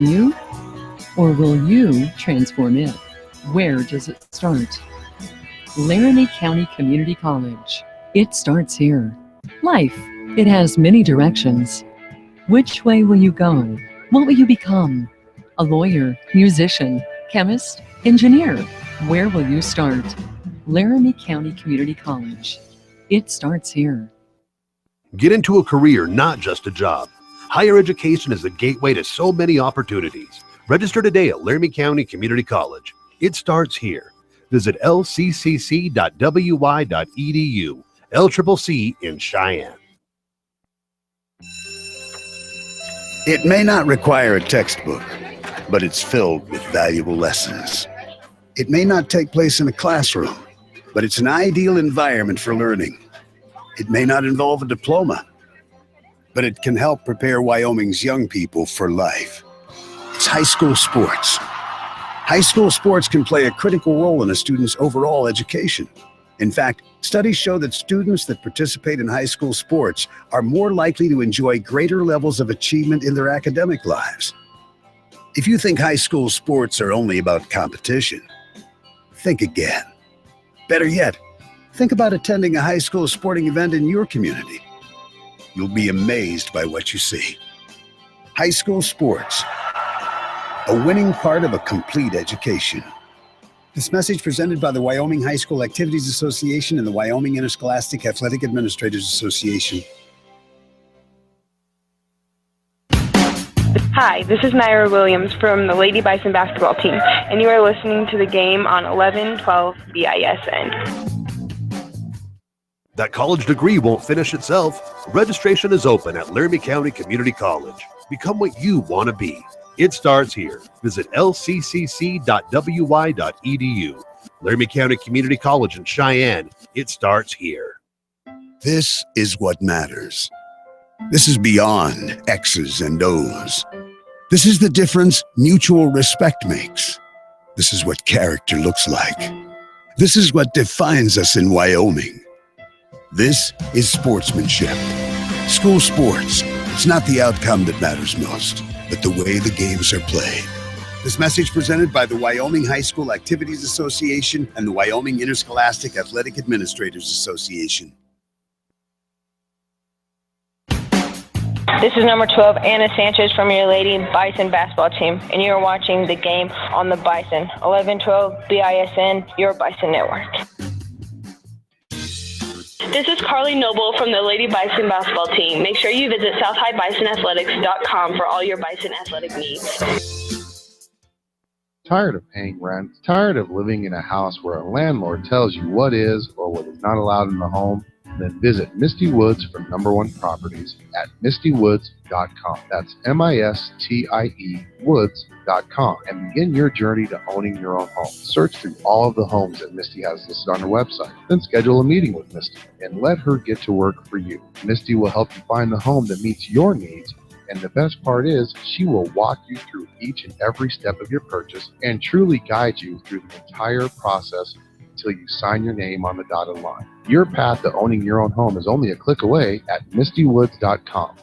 you, or will you transform it? Where does it start? Laramie County Community College. It starts here. Life, it has many directions. Which way will you go? What will you become? A lawyer, musician, chemist, engineer? Where will you start? Laramie County Community College. It starts here. Get into a career, not just a job. Higher education is the gateway to so many opportunities. Register today at Laramie County Community College. It starts here. Visit lccc.wy.edu. LCCC in Cheyenne. It may not require a textbook, but it's filled with valuable lessons. It may not take place in a classroom, but it's an ideal environment for learning. It may not involve a diploma, but it can help prepare Wyoming's young people for life. It's high school sports. High school sports can play a critical role in a student's overall education. In fact, studies show that students that participate in high school sports are more likely to enjoy greater levels of achievement in their academic lives. If you think high school sports are only about competition, think again. Better yet, think about attending a high school sporting event in your community. You'll be amazed by what you see. High school sports, a winning part of a complete education. This message presented by the Wyoming High School Activities Association and the Wyoming Interscholastic Athletic Administrators Association. Hi, this is Naira Williams from the Lady Bison basketball team, and you are listening to the game on 1112 BISN. That college degree won't finish itself. Registration is open at Laramie County Community College. Become what you want to be. It starts here. Visit lccc.wy.edu. Laramie County Community College in Cheyenne. It starts here. This is what matters. This is beyond X's and O's. This is the difference mutual respect makes. This is what character looks like. This is what defines us in Wyoming. This is sportsmanship. School sports. It's not the outcome that matters most, but the way the games are played. This message presented by the Wyoming High School Activities Association and the Wyoming Interscholastic Athletic Administrators Association. This is number 12, Anna Sanchez from your Lady Bison basketball team, and you are watching the game on the Bison. 1112 BISN, your Bison network. This is Carly Noble from the Lady Bison basketball team. Make sure you visit southhighbisonathletics.com for all your Bison athletic needs. Tired of paying rent? Tired of living in a house where a landlord tells you what is or what is not allowed in the home? Then visit Misty Woods from Number One Properties at mistywoods.com. That's MISTIE Woods.com and begin your journey to owning your own home. Search through all of the homes that Misty has listed on her website. Then schedule a meeting with Misty and let her get to work for you. Misty will help you find the home that meets your needs, and the best part is she will walk you through each and every step of your purchase and truly guide you through the entire process until you sign your name on the dotted line. Your path to owning your own home is only a click away at mistywoods.com.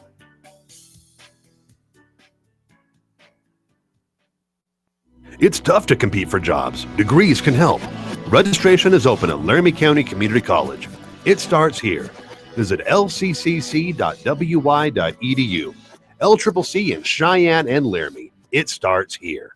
It's tough to compete for jobs. Degrees can help. Registration is open at Laramie County Community College. It starts here. Visit lccc.wy.edu. LCCC in Cheyenne and Laramie. It starts here.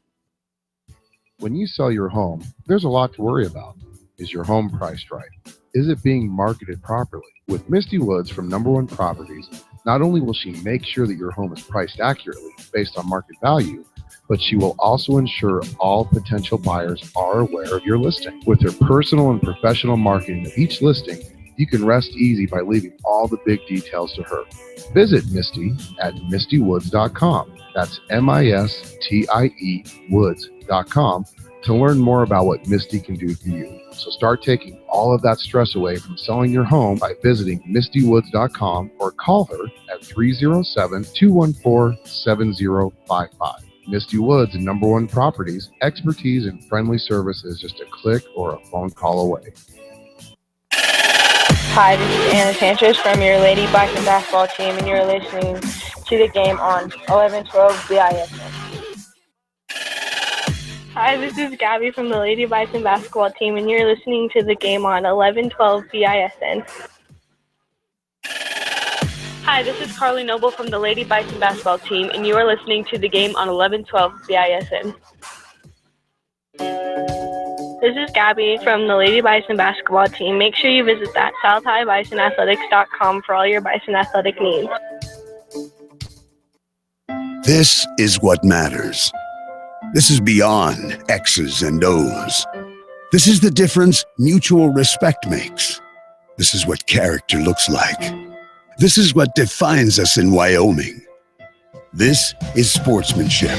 When you sell your home, there's a lot to worry about. Is your home priced right? Is it being marketed properly? With Misty Woods from Number One Properties, not only will she make sure that your home is priced accurately based on market value, but she will also ensure all potential buyers are aware of your listing. With her personal and professional marketing of each listing, you can rest easy by leaving all the big details to her. Visit Misty at mistywoods.com. That's MISTIE Woods.com to learn more about what Misty can do for you. So start taking all of that stress away from selling your home by visiting mistywoods.com or call her at 307-214-7055. Misty Woods and Number One Properties, expertise and friendly service is just a click or a phone call away. Hi, this is Anna Sanchez from your Lady Bison basketball team, and you're listening to the game on 1112 BISN. Hi, this is Gabby from the Lady Bison basketball team, and you're listening to the game on 1112 BISN. Hi, this is Carly Noble from the Lady Bison basketball team, and you are listening to the game on 1112 BISN. This is Gabby from the Lady Bison basketball team. Make sure you visit that southhighbisonathletics.com for all your Bison athletic needs. This is what matters. This is beyond X's and O's. This is the difference mutual respect makes. This is what character looks like. This is what defines us in Wyoming. This is sportsmanship.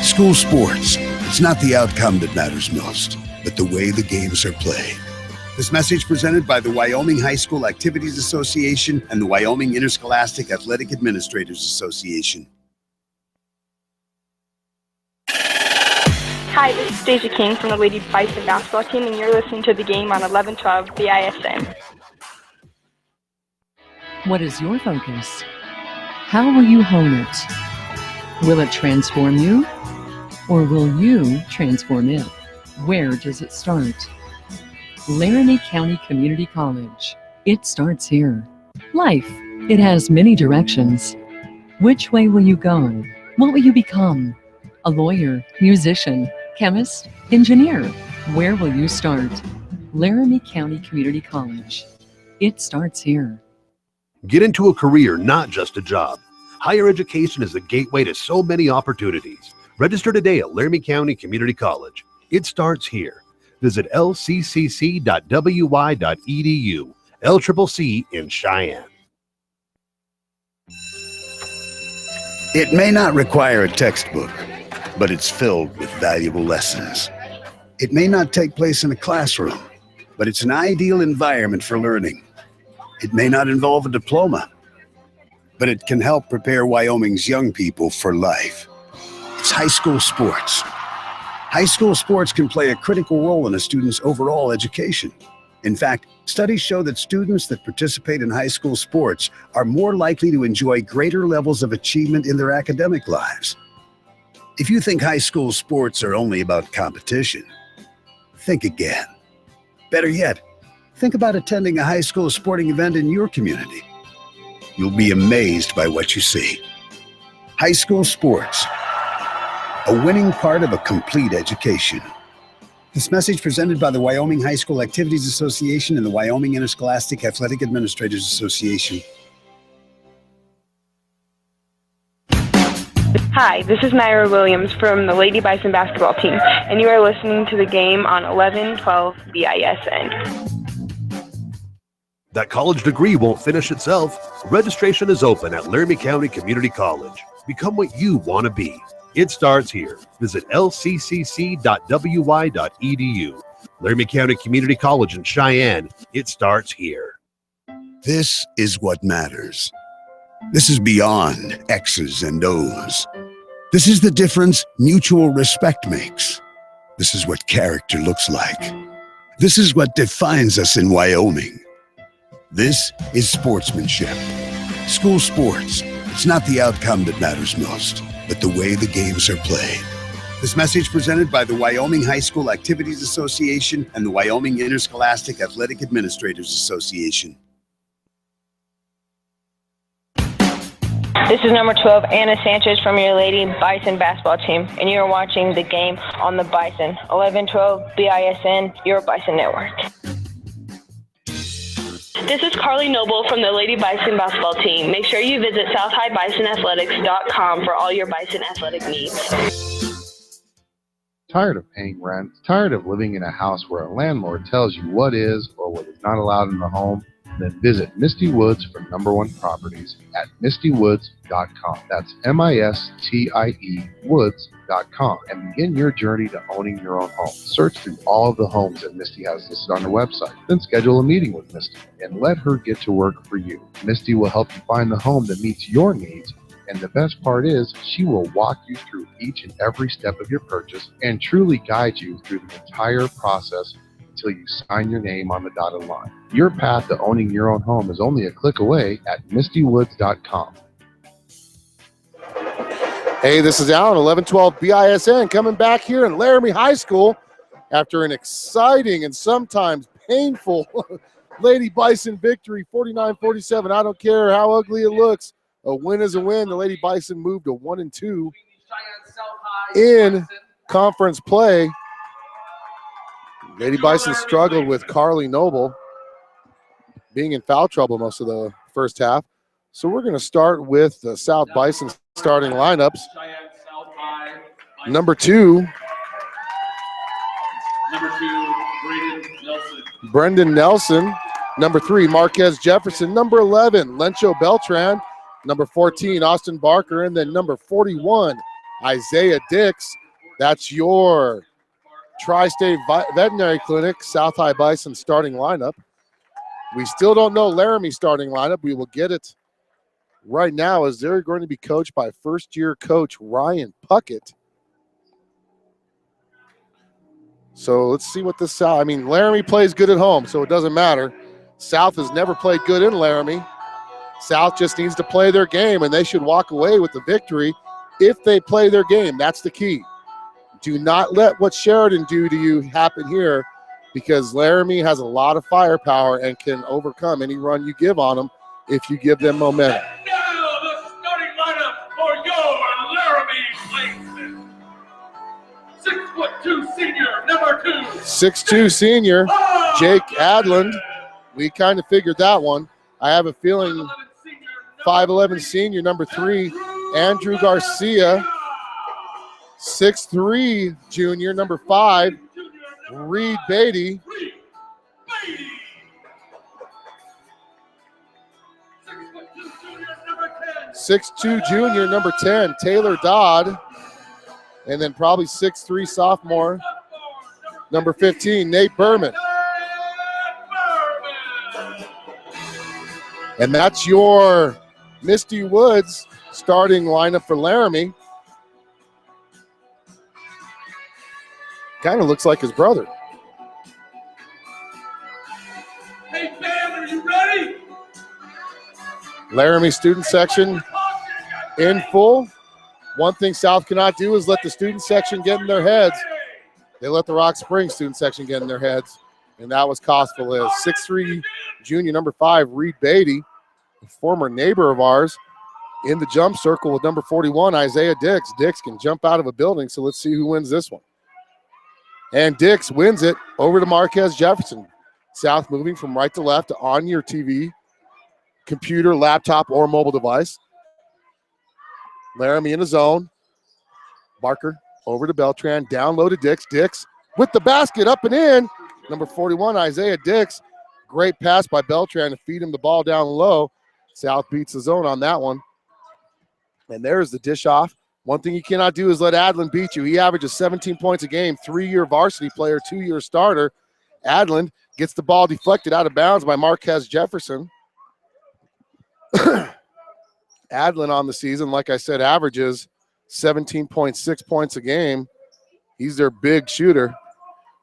School sports, it's not the outcome that matters most, but the way the games are played. This message presented by the Wyoming High School Activities Association and the Wyoming Interscholastic Athletic Administrators Association. Hi, this is Stacey King from the Lady Bison basketball team, and you're listening to the game on 1112 BISN. What is your focus? How will you hone it? Will it transform you? Or will you transform it? Where does it start? Laramie County Community College. It starts here. Life, it has many directions. Which way will you go? What will you become? A lawyer, musician, chemist, engineer. Where will you start? Laramie County Community College. It starts here. Get into a career, not just a job. Higher education is the gateway to so many opportunities. Register today at Laramie County Community College. It starts here. Visit lccc.wy.edu, LCCC in Cheyenne. It may not require a textbook, but it's filled with valuable lessons. It may not take place in a classroom, but it's an ideal environment for learning. It may not involve a diploma, but it can help prepare Wyoming's young people for life. It's high school sports. High school sports can play a critical role in a student's overall education. In fact, studies show that students that participate in high school sports are more likely to enjoy greater levels of achievement in their academic lives. If you think high school sports are only about competition, think again. Better yet, think about attending a high school sporting event in your community. You'll be amazed by what you see. High school sports, a winning part of a complete education. This message presented by the Wyoming High School Activities Association and the Wyoming Interscholastic Athletic Administrators Association. Hi, this is Naira Williams from the Lady Bison basketball team, and you are listening to the game on 1112 BISN. That college degree won't finish itself. Registration is open at Laramie County Community College. Become what you want to be. It starts here. Visit lccc.wy.edu. Laramie County Community College in Cheyenne. It starts here. This is what matters. This is beyond X's and O's. This is the difference mutual respect makes. This is what character looks like. This is what defines us in Wyoming. This is sportsmanship. School sports, it's not the outcome that matters most, but the way the games are played. This message presented by the Wyoming High School Activities Association and the Wyoming Interscholastic Athletic Administrators Association. This is number 12, Anna Sanchez from your Lady Bison basketball team, and you are watching the game on the Bison. 1112 BISN, your Bison Network. This is Carly Noble from the Lady Bison basketball team. Make sure you visit southhighbisonathletics.com for all your Bison athletic needs. Tired of paying rent? Tired of living in a house where a landlord tells you what is or what is not allowed in the home? Then visit Misty Woods for Number One Properties at mistywoods.com. That's MISTIE Woods.com and begin your journey to owning your own home. Search through all of the homes that Misty has listed on her website. Then schedule a meeting with Misty and let her get to work for you. Misty will help you find the home that meets your needs. And the best part is, she will walk you through each and every step of your purchase and truly guide you through the entire process until you sign your name on the dotted line. Your path to owning your own home is only a click away at mistywoods.com. Hey, this is Alan, 1112 BISN, coming back here in Laramie High School after an exciting and sometimes painful Lady Bison victory, 49-47. I don't care how ugly it looks. A win is a win. The Lady Bison moved to 1-2 in conference play. Lady Bison struggled with Carly Noble being in foul trouble most of the first half. So we're going to start with the South Bison starting lineups. Number two, Brendan Nelson. Number 3, Marquez Jefferson. Number 11, Lencho Beltran. Number 14, Austin Barker. And then number 41, Isaiah Dix. That's your Tri-State Veterinary Clinic South High Bison starting lineup. We still don't know Laramie's starting lineup. We will get it right now as they're going to be coached by first-year coach Ryan Puckett. So let's see what this South, I mean, Laramie plays good at home, so it doesn't matter. South has never played good in Laramie. South just needs to play their game, and they should walk away with the victory if they play their game. That's the key. Do not let what Sheridan do to you happen here, because Laramie has a lot of firepower and can overcome any run you give on them if you give them momentum. And now the starting lineup for your Laramie Plainsmen. 6'2" senior, number 2. 6'2" senior, Jake Adland. We kind of figured that one. I have a feeling 5'11" senior, number 3, Andrew Garcia. 6'3" junior, number 5, Reed Beatty. 6'2" junior, number 10, Taylor Dodd. And then probably 6'3" sophomore, number 15, Nate Berman. And that's your Misty Woods starting lineup for Laramie. Kind of looks like his brother. Hey, fam, are you ready? Laramie student section in full. One thing South cannot do is let the student section get in their heads. They let the Rock Springs student section get in their heads, and that was costful. 6'3" junior, number 5, Reed Beatty, a former neighbor of ours, in the jump circle with number 41, Isaiah Dix. Dix can jump out of a building, so let's see who wins this one. And Dix wins it over to Marquez Jefferson. South moving from right to left on your TV, computer, laptop, or mobile device. Laramie in the zone. Barker over to Beltran. Down low to Dix. Dix with the basket, up and in. Number 41, Isaiah Dix. Great pass by Beltran to feed him the ball down low. South beats the zone on that one. And there's the dish off. One thing you cannot do is let Adland beat you. He averages 17 points a game, 3-year varsity player, 2-year starter. Adland gets the ball deflected out of bounds by Marquez Jefferson. Adland on the season, like I said, averages 17.6 points a game. He's their big shooter.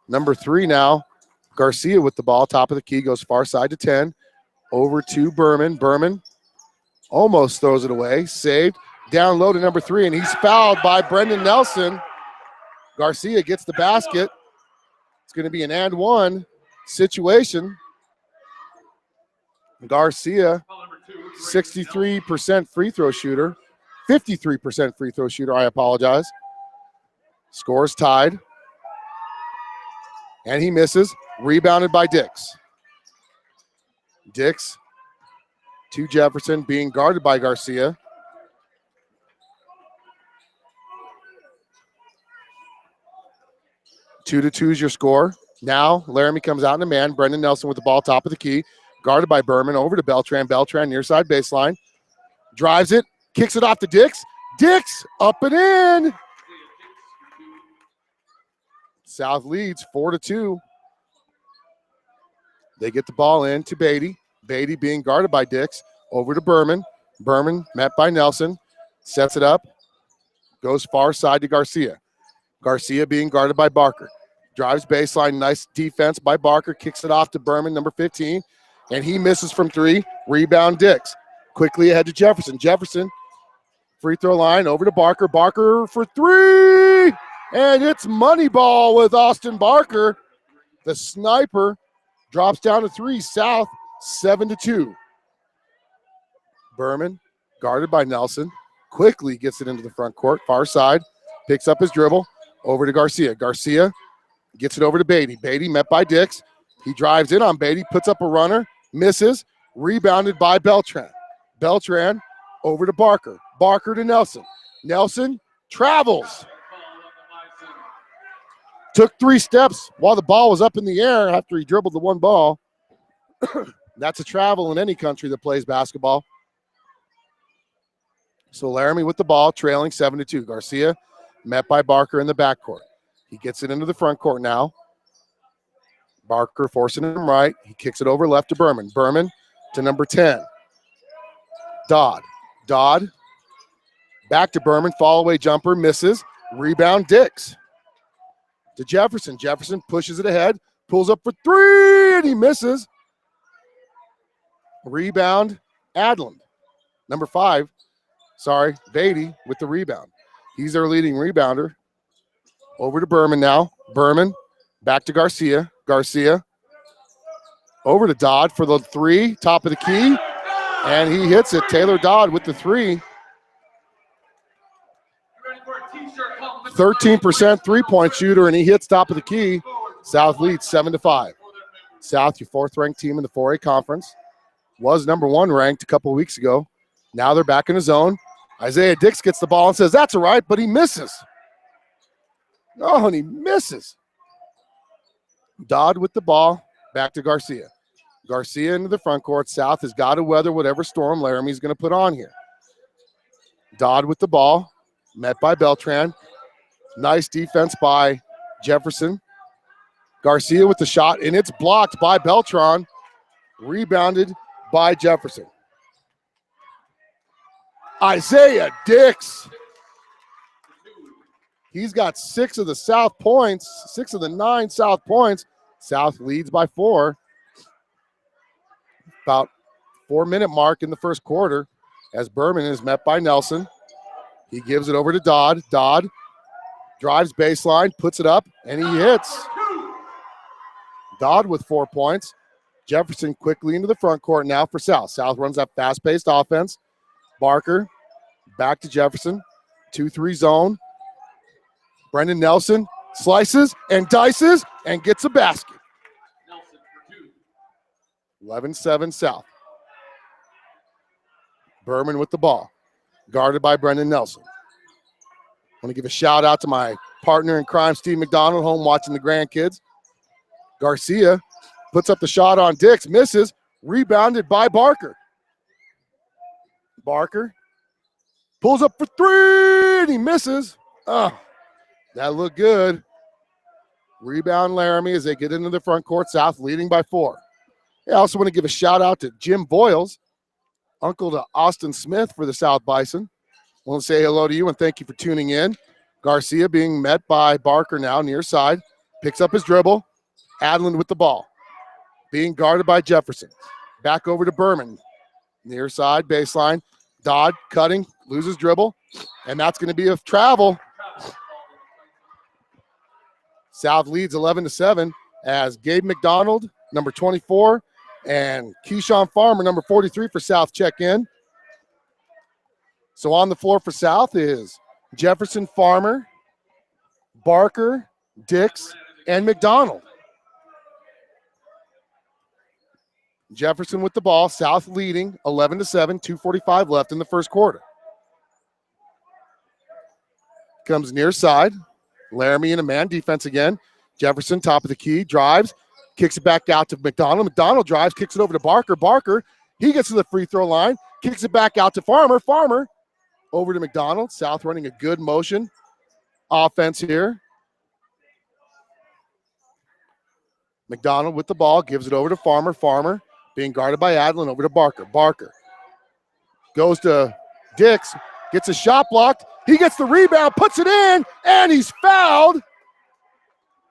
Number 3 now, Garcia with the ball, top of the key, goes far side to 10. Over to Berman. Berman almost throws it away. Saved. Down low to number 3, and he's fouled by Brendan Nelson. Garcia gets the basket. It's going to be an and one situation. Garcia, 63% free throw shooter. 53% free throw shooter, I apologize. Scores tied. And he misses. Rebounded by Dix. Dix to Jefferson, being guarded by Garcia. Two to 2 is your score. Now Laramie comes out in a man. Brendan Nelson with the ball, top of the key. Guarded by Berman, over to Beltran. Beltran near side baseline. Drives it, kicks it off to Dix. Dix up and in. South leads 4-2. They get the ball in to Beatty. Beatty being guarded by Dix. Over to Berman. Berman met by Nelson. Sets it up. Goes far side to Garcia. Garcia being guarded by Barker. Drives baseline. Nice defense by Barker. Kicks it off to Berman, number 15. And he misses from 3. Rebound Dix. Quickly ahead to Jefferson. Jefferson Free throw line over to Barker. Barker for three. And it's money ball with Austin Barker. The sniper drops down to three. South 7-2. Berman, guarded by Nelson, quickly gets it into the front court. Far side, picks up his dribble. Over to Garcia. Garcia gets it over to Beatty. Beatty met by Dix. He drives in on Beatty, puts up a runner, misses. Rebounded by Beltran. Beltran over to Barker. Barker to Nelson. Nelson travels. Took 3 steps while the ball was up in the air after he dribbled the one ball. That's a travel in any country that plays basketball. So Laramie with the ball, trailing 7-2. Garcia met by Barker in the backcourt. He gets it into the front court now. Barker forcing him right. He kicks it over left to Berman. Berman to number 10. Dodd. Dodd back to Berman. Fall away jumper. Misses. Rebound Dix. To Jefferson. Jefferson pushes it ahead. Pulls up for three. And he misses. Rebound Adland. Number 5. Beatty with the rebound. He's their leading rebounder. Over to Berman now. Berman back to Garcia. Garcia over to Dodd for the 3, top of the key, and he hits it. Taylor Dodd with the 3. 13% three-point shooter, and he hits top of the key. South leads 7-5. South, your 4th-ranked team in the 4A conference, was number 1 ranked a couple of weeks ago. Now they're back in the zone. Isaiah Dix gets the ball and says, that's all right, but he misses. Oh, and he misses. Dodd with the ball, back to Garcia. Garcia into the front court. South has got to weather whatever storm Laramie's going to put on here. Dodd with the ball, met by Beltran. Nice defense by Jefferson. Garcia with the shot, and it's blocked by Beltran. Rebounded by Jefferson. Isaiah Dix. He's got 6 of the South points, 6 of the 9 South points. South leads by 4. About 4-minute mark in the first quarter as Berman is met by Nelson. He gives it over to Dodd. Dodd drives baseline, puts it up, and he hits. Dodd with 4 points. Jefferson quickly into the front court now for South. South runs that fast-paced offense. Barker back to Jefferson. 2-3 zone. Brendan Nelson slices and dices and gets a basket. 11-7 South. Berman with the ball. Guarded by Brendan Nelson. I want to give a shout out to my partner in crime, Steve McDonald, home watching the grandkids. Garcia puts up the shot on Dix, misses, rebounded by Barker. Barker pulls up for 3, and he misses. Oh, that looked good. Rebound Laramie as they get into the front court. South leading by 4. I also want to give a shout out to Jim Boyles, uncle to Austin Smith for the South Bison. I want to say hello to you and thank you for tuning in. Garcia being met by Barker now near side. Picks up his dribble. Adland with the ball. Being guarded by Jefferson. Back over to Berman. Near side, baseline. Dodd cutting, loses dribble. And that's going to be a travel. South leads 11-7 as Gabe McDonald, number 24, and Keyshawn Farmer, number 43 for South check in. So on the floor for South is Jefferson, Farmer, Barker, Dix, and McDonald. Jefferson with the ball, South leading 11-7, 2:45 left in the first quarter. Comes near side. Laramie in a man defense again. Jefferson, top of the key, drives, kicks it back out to McDonald. McDonald drives, kicks it over to Barker. Barker, he gets to the free throw line, kicks it back out to Farmer. Farmer over to McDonald. South running a good motion offense here. McDonald with the ball, gives it over to Farmer. Farmer being guarded by Adlin, over to Barker. Barker goes to Dix, gets a shot blocked. He gets the rebound, puts it in, and he's fouled.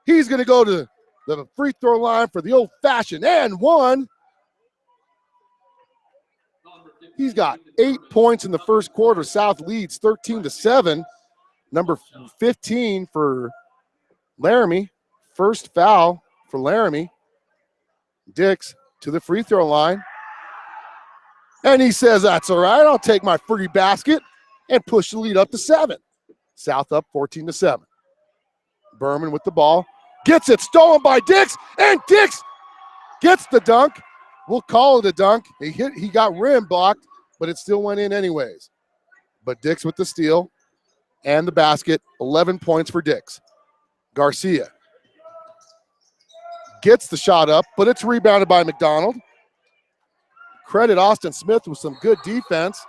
He's going to go to the free throw line for the old-fashioned and one. He's got 8 points in the first quarter. South leads 13-7. Number 15 for Laramie. First foul for Laramie. Dix to the free throw line. And he says, that's all right. I'll take my free basket and push the lead up to 7. South up 14-7. Berman with the ball. Gets it stolen by Dix. And Dix gets the dunk. We'll call it a dunk. He got rim blocked, but it still went in anyways. But Dix with the steal and the basket. 11 points for Dix. Garcia gets the shot up, but it's rebounded by McDonald. Credit Austin Smith with some good defense.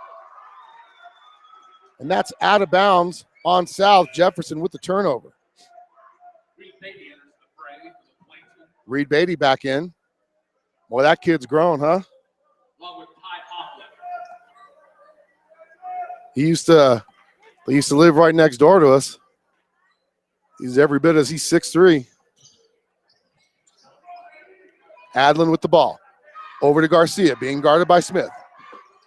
And that's out of bounds on South. Jefferson with the turnover. Reed Beatty back in. Boy, that kid's grown, huh? He used to live right next door to us. He's every bit as he's 6'3". Adlin with the ball. Over to Garcia, being guarded by Smith.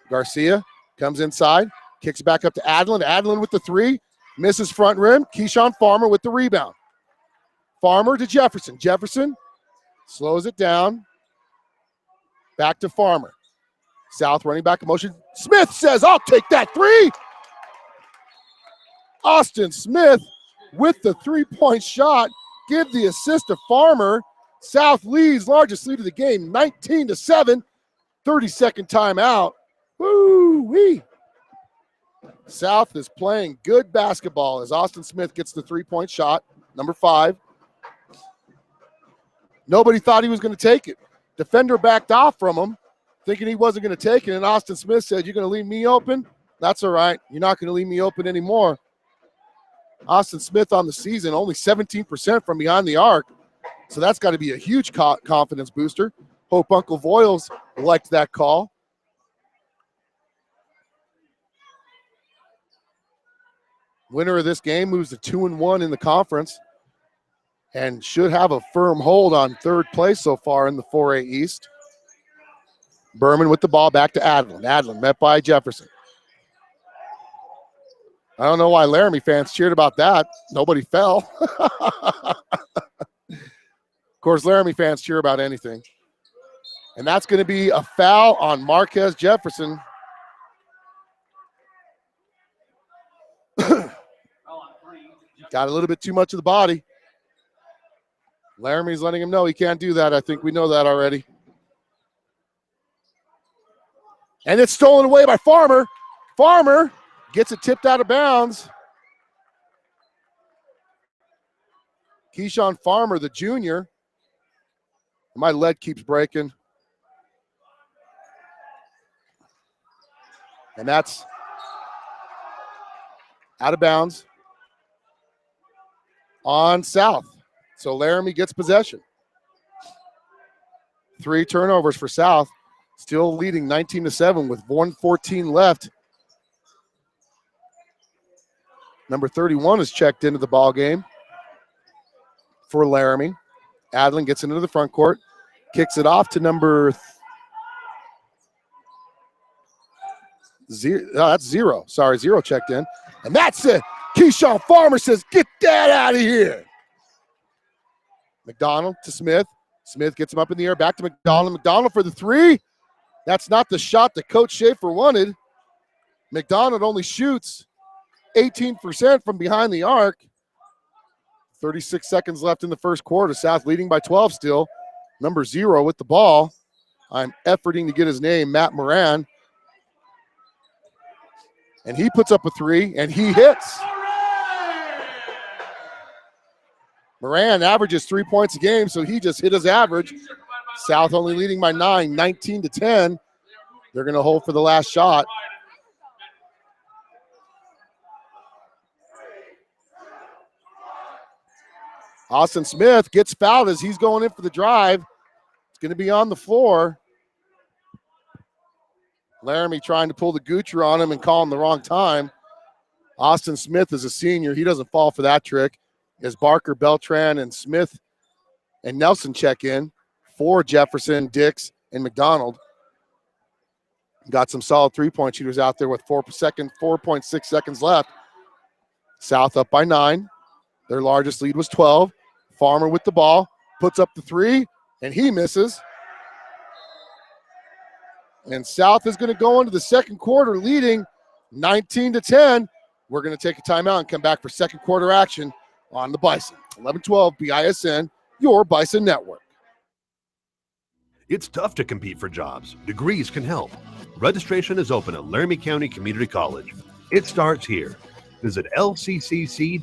Garcia comes inside, kicks back up to Adlin. Adlin with the 3, misses front rim. Keyshawn Farmer with the rebound. Farmer to Jefferson. Jefferson slows it down. Back to Farmer. South running back in motion. Smith says, I'll take that 3. Austin Smith with the 3-point shot. Give the assist to Farmer. South leads, largest lead of the game, 19-7. 30-second timeout. Woo-wee. South is playing good basketball as Austin Smith gets the 3-point shot, number 5. Nobody thought he was going to take it. Defender backed off from him, thinking he wasn't going to take it, and Austin Smith said, you're going to leave me open? That's all right. You're not going to leave me open anymore. Austin Smith on the season, only 17% from behind the arc, so that's got to be a huge confidence booster. Hope Uncle Voiles liked that call. Winner of this game moves to 2-1 in the conference and should have a firm hold on third place so far in the 4A East. Berman with the ball back to Adlin. Adlin met by Jefferson. I don't know why Laramie fans cheered about that. Nobody fell. Of course, Laramie fans cheer about anything. And that's going to be a foul on Marquez Jefferson. Got a little bit too much of the body. Laramie's letting him know he can't do that. I think we know that already. And it's stolen away by Farmer. Farmer gets it tipped out of bounds. Keyshawn Farmer, the junior. My lead keeps breaking. And that's out of bounds on South. So Laramie gets possession. 3 turnovers for South. Still leading 19-7 with 1:14 left. Number 31 is checked into the ball game for Laramie. Adlin gets into the front court, kicks it off to number zero. Oh, that's 0. Sorry, 0 checked in. And that's it. Keyshawn Farmer says, get that out of here. McDonald to Smith. Smith gets him up in the air, back to McDonald. McDonald for the 3. That's not the shot that Coach Schaefer wanted. McDonald only shoots 18% from behind the arc. 36 seconds left in the first quarter. South leading by 12 still. Number 0 with the ball. I'm efforting to get his name, Matt Moran. And he puts up a 3, and he hits. Moran averages 3 points a game, so he just hit his average. South only leading by 9, 19-10. They're going to hold for the last shot. Austin Smith gets fouled as he's going in for the drive. It's going to be on the floor. Laramie trying to pull the Gucci on him and call him the wrong time. Austin Smith is a senior. He doesn't fall for that trick. As Barker, Beltran, and Smith and Nelson check in for Jefferson, Dix, and McDonald. Got some solid three-point shooters out there with 4.6 seconds left. South up by 9. Their largest lead was 12. Farmer with the ball, puts up the three, and he misses. And South is going to go into the second quarter leading 19-10. We're going to take a timeout and come back for second quarter action on the Bison. 11-12 BISN, your Bison network. It's tough to compete for jobs. Degrees can help. Registration is open at Laramie County Community College. It starts here. Visit lccc.wy.edu.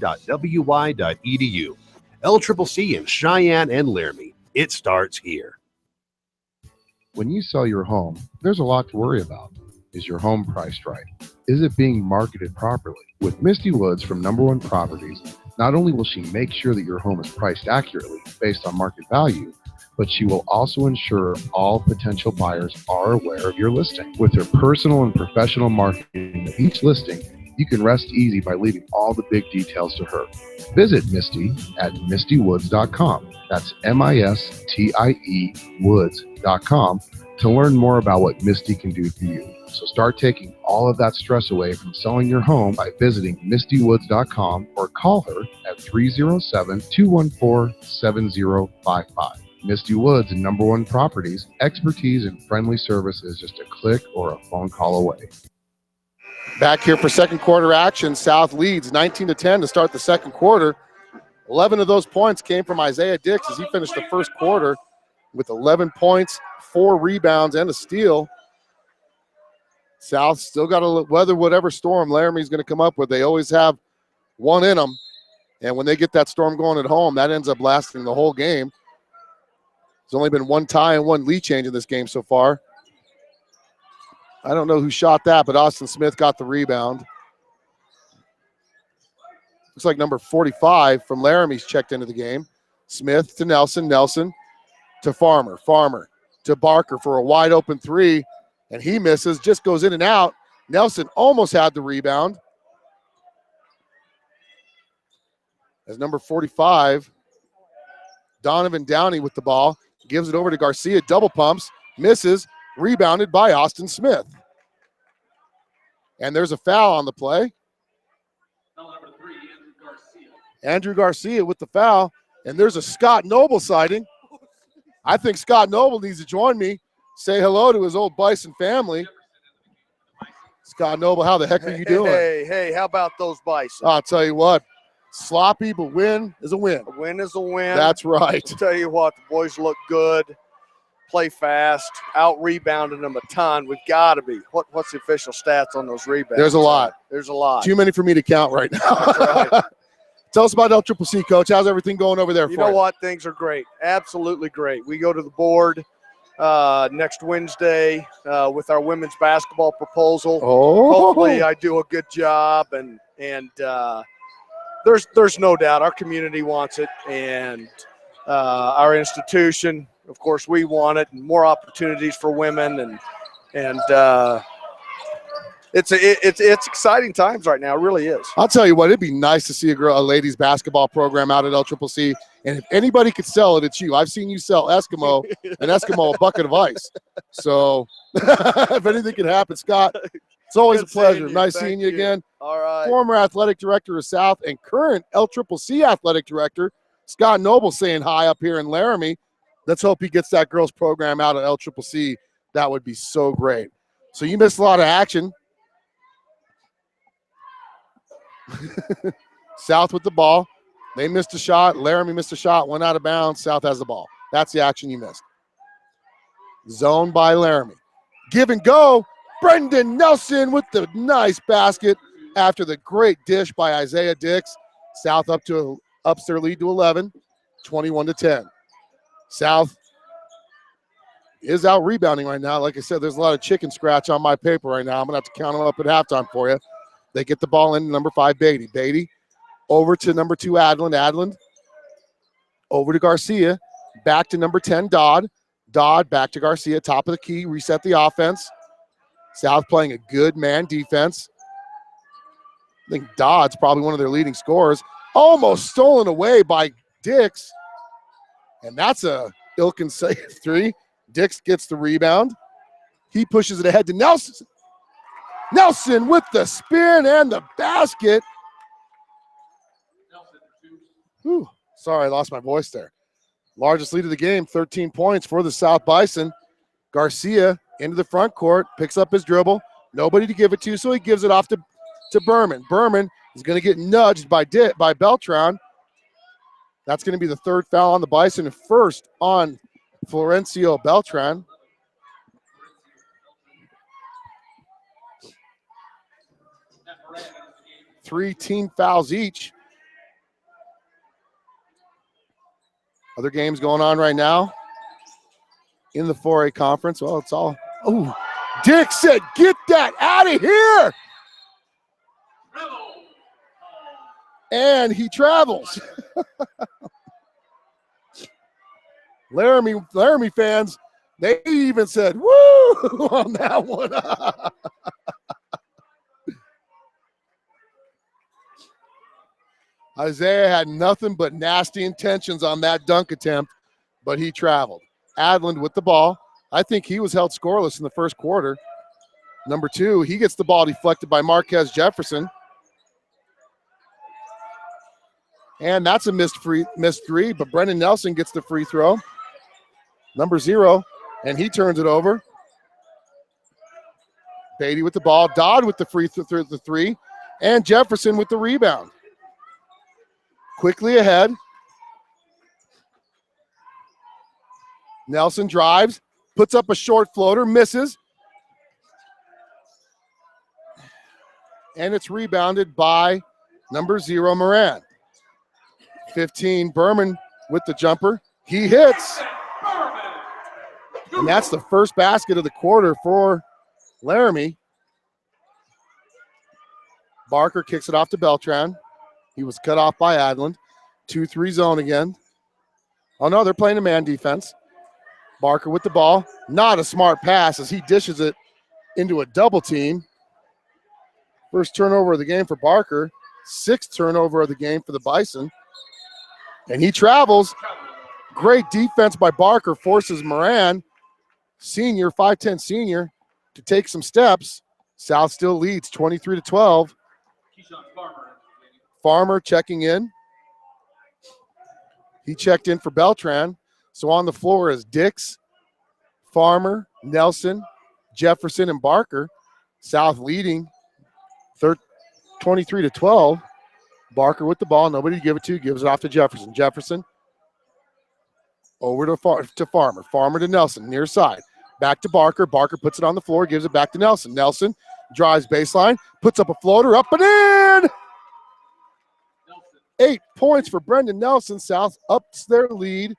LCCC in Cheyenne and Laramie. It starts here. When you sell your home, there's a lot to worry about. Is your home priced right? Is it being marketed properly? With Misty Woods from Number One Properties, not only will she make sure that your home is priced accurately based on market value, but she will also ensure all potential buyers are aware of your listing. With her personal and professional marketing of each listing, you can rest easy by leaving all the big details to her. Visit Misty at mistywoods.com. That's MISTIE woods.com to learn more about what Misty can do for you. So start taking all of that stress away from selling your home by visiting mistywoods.com or call her at 307-214-7055. Misty Woods and Number One Properties, expertise and friendly service is just a click or a phone call away. Back here for second quarter action. South leads 19-10 to start the second quarter. 11 of those points came from Isaiah Dix as he finished the first quarter with 11 points, 4 rebounds, and a steal. South still got to weather whatever storm Laramie's going to come up with. They always have one in them, and when they get that storm going at home, that ends up lasting the whole game. There's only been one tie and one lead change in this game so far. I don't know who shot that, but Austin Smith got the rebound. Looks like number 45 from Laramie's checked into the game. Smith to Nelson, Nelson to Farmer, Farmer to Barker for a wide open three, and he misses, just goes in and out. Nelson almost had the rebound. As number 45, Donovan Downey with the ball, gives it over to Garcia, double pumps, misses, rebounded by Austin Smith. And there's a foul on the play. Andrew Garcia with the foul, and there's a Scott Noble sighting. I think Scott Noble needs to join me, say hello to his old Bison family. Scott Noble, how the heck are you doing? Hey, how about those Bison? I'll tell you what, sloppy, but win is a win. A win is a win. That's right. I'll tell you what, the boys look good, play fast, out-rebounding them a ton. We've got to be. What's the official stats on those rebounds? There's a lot. There's a lot. Too many for me to count right now. That's right. Tell us about LCCC, Coach. How's everything going over there for you? You know what? Things are great. Absolutely great. We go to the board next Wednesday with our women's basketball proposal. Oh. Hopefully I do a good job, and there's no doubt our community wants it, and our institution, of course, we want it, and more opportunities for women, and it's exciting times right now. It really is. I'll tell you what, it'd be nice to see a ladies basketball program out at LCCC, and if anybody could sell it, it's you. I've seen you sell an Eskimo a bucket of ice. So if anything can happen, Scott, it's always a pleasure. Nice seeing you again. All right. Former athletic director of South and current LCCC athletic director, Scott Noble, saying hi up here in Laramie. Let's hope he gets that girls program out at LCCC. That would be so great. So you missed a lot of action. South with the ball. They missed a shot. Laramie missed a shot, went out of bounds. South has the ball. That's the action you missed. Zone by Laramie. Give and go. Brendan Nelson with the nice basket after the great dish by Isaiah Dix. South ups their lead to 11, 21-10. South is out rebounding right now. Like I said, there's a lot of chicken scratch on my paper right now. I'm going to have to count them up at halftime for you. They get the ball in number 5, Beatty. Beatty over to number 2, Adland. Adland over to Garcia. Back to number 10, Dodd. Dodd back to Garcia. Top of the key. Reset the offense. South playing a good man defense. I think Dodd's probably one of their leading scorers. Almost stolen away by Dix. And that's a ill-conceived 3. Dix gets the rebound. He pushes it ahead to Nelson. Nelson with the spin and the basket. Whew, sorry, I lost my voice there. Largest lead of the game, 13 points for the South Bison. Garcia into the front court, picks up his dribble. Nobody to give it to, so he gives it off to Berman. Berman is going to get nudged by Beltran. That's going to be the third foul on the Bison and first on Florencio Beltran. Three team fouls each. Other games going on right now in the 4A conference. Well, it's all, oh, Dick said, get that out of here. And he travels. Laramie fans, they even said, woo, on that one. Isaiah had nothing but nasty intentions on that dunk attempt, but he traveled. Adland with the ball. I think he was held scoreless in the first quarter. Number 2, he gets the ball deflected by Marquez Jefferson. And that's a missed three, but Brendan Nelson gets the free throw. Number 0, and he turns it over. Beatty with the ball. Dodd with the the three, and Jefferson with the rebound. Quickly ahead. Nelson drives, puts up a short floater, misses. And it's rebounded by number 0, Moran. 15, Berman with the jumper. He hits. And that's the first basket of the quarter for Laramie. Barker kicks it off to Beltran. He was cut off by Adland. 2-3 zone again. Oh, no, they're playing a man defense. Barker with the ball. Not a smart pass as he dishes it into a double team. First turnover of the game for Barker. 6th turnover of the game for the Bison. And he travels. Great defense by Barker. Forces Moran, senior, 5'10 senior, to take some steps. South still leads 23-12. Farmer checking in. He checked in for Beltran. So on the floor is Dix, Farmer, Nelson, Jefferson, and Barker. South leading 23-12. Barker with the ball. Nobody to give it to. Gives it off to Jefferson. Jefferson over to Farmer. Farmer to Nelson, near side. Back to Barker. Barker puts it on the floor. Gives it back to Nelson. Nelson drives baseline. Puts up a floater. Up and in. 8 points for Brendan Nelson. South ups their lead.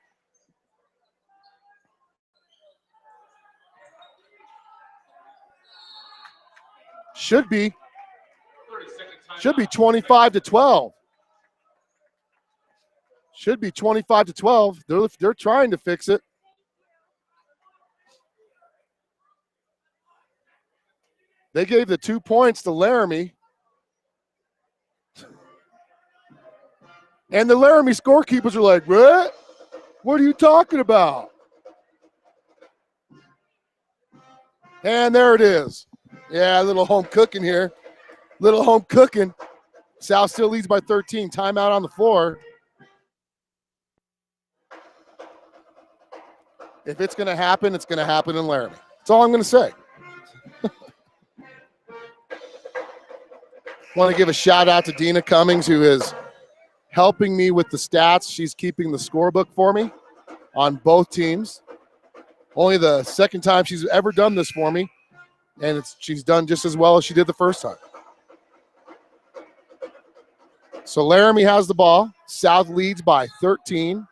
Should be 25-12. Should be 25-12. They're trying to fix it. They gave the 2 points to Laramie. And the Laramie scorekeepers are like, what? What are you talking about? And there it is. Yeah, a little home cooking here. Little home cooking. South still leads by 13. Timeout on the floor. If it's going to happen, it's going to happen in Laramie. That's all I'm going to say. Want to give a shout out to Dina Cummings, who is helping me with the stats. She's keeping the scorebook for me on both teams. Only the second time she's ever done this for me, and she's done just as well as she did the first time. So Laramie has the ball. South leads by 13.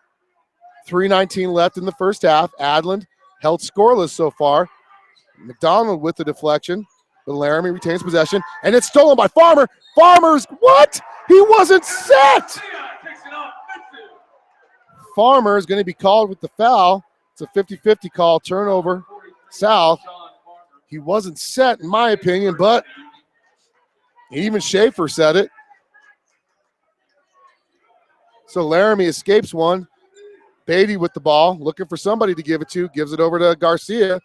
3:19 left in the first half. Adland held scoreless so far. McDonald with the deflection. But Laramie retains possession, and it's stolen by Farmer. Farmer's, what? He wasn't set. Farmer is going to be called with the foul. It's a 50-50 call, turnover, South. He wasn't set, in my opinion, but even Schaefer said it. So Laramie escapes one. Beatty with the ball, looking for somebody to give it to, gives it over to Garcia.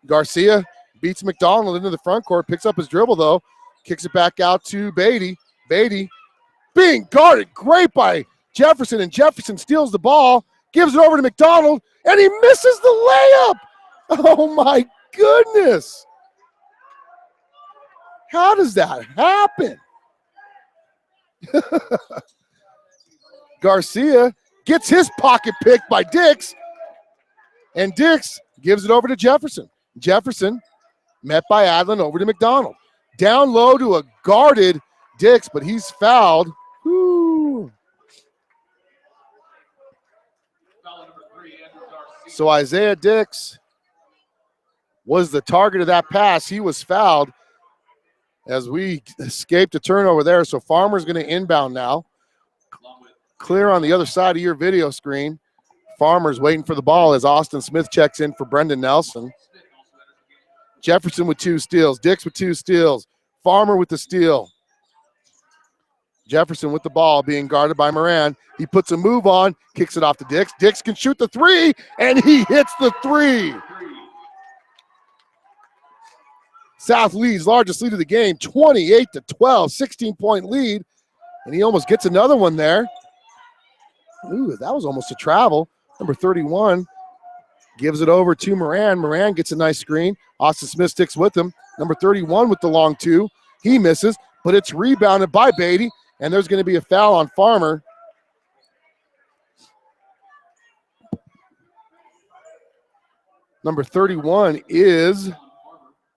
Garcia beats McDonald into the front court, picks up his dribble, though, kicks it back out to Beatty. Beatty being guarded great by Jefferson, and Jefferson steals the ball, gives it over to McDonald, and he misses the layup. Oh, my goodness. How does that happen? Garcia gets his pocket picked by Dix, and Dix gives it over to Jefferson. Jefferson met by Adlin over to McDonald. Down low to a guarded Dix, but he's fouled. Woo. So Isaiah Dix was the target of that pass. He was fouled as we escaped a turnover there. So Farmer's going to inbound now. Clear on the other side of your video screen. Farmer's waiting for the ball as Austin Smith checks in for Brendan Nelson. Jefferson with 2 steals. Dix with 2 steals. Farmer with the steal. Jefferson with the ball being guarded by Moran. He puts a move on, kicks it off to Dix. Dix can shoot the 3, and he hits the 3. South leads, largest lead of the game, 28-12, 16-point lead, and he almost gets another one there. Ooh, that was almost a travel. Number 31 gives it over to Moran. Moran gets a nice screen. Austin Smith sticks with him. Number 31 with the long 2. He misses, but it's rebounded by Beatty, and there's going to be a foul on Farmer. Number 31 is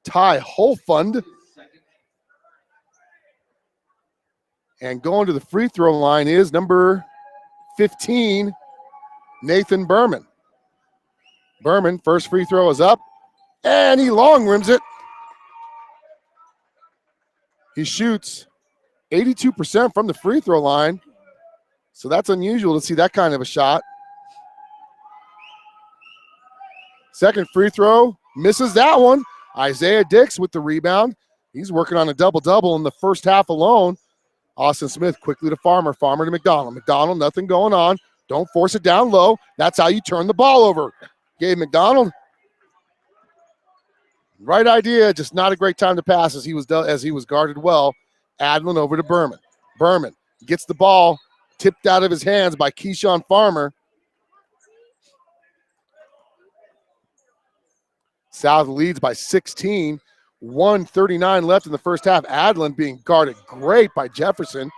Ty Holfund. And going to the free throw line is number 15, Nathan Berman. Berman, first free throw is up, and he long rims it. He shoots 82% from the free throw line, so that's unusual to see that kind of a shot. Second free throw, misses that one. Isaiah Dix with the rebound. He's working on a double-double in the first half alone. Austin Smith quickly to Farmer. Farmer to McDonald. McDonald, nothing going on. Don't force it down low. That's how you turn the ball over. Gabe McDonald. Right idea, just not a great time to pass as he was guarded well. Adlin over to Berman. Berman gets the ball tipped out of his hands by Keyshawn Farmer. South leads by 16. 1:39 left in the first half. Adlin being guarded great by Jefferson.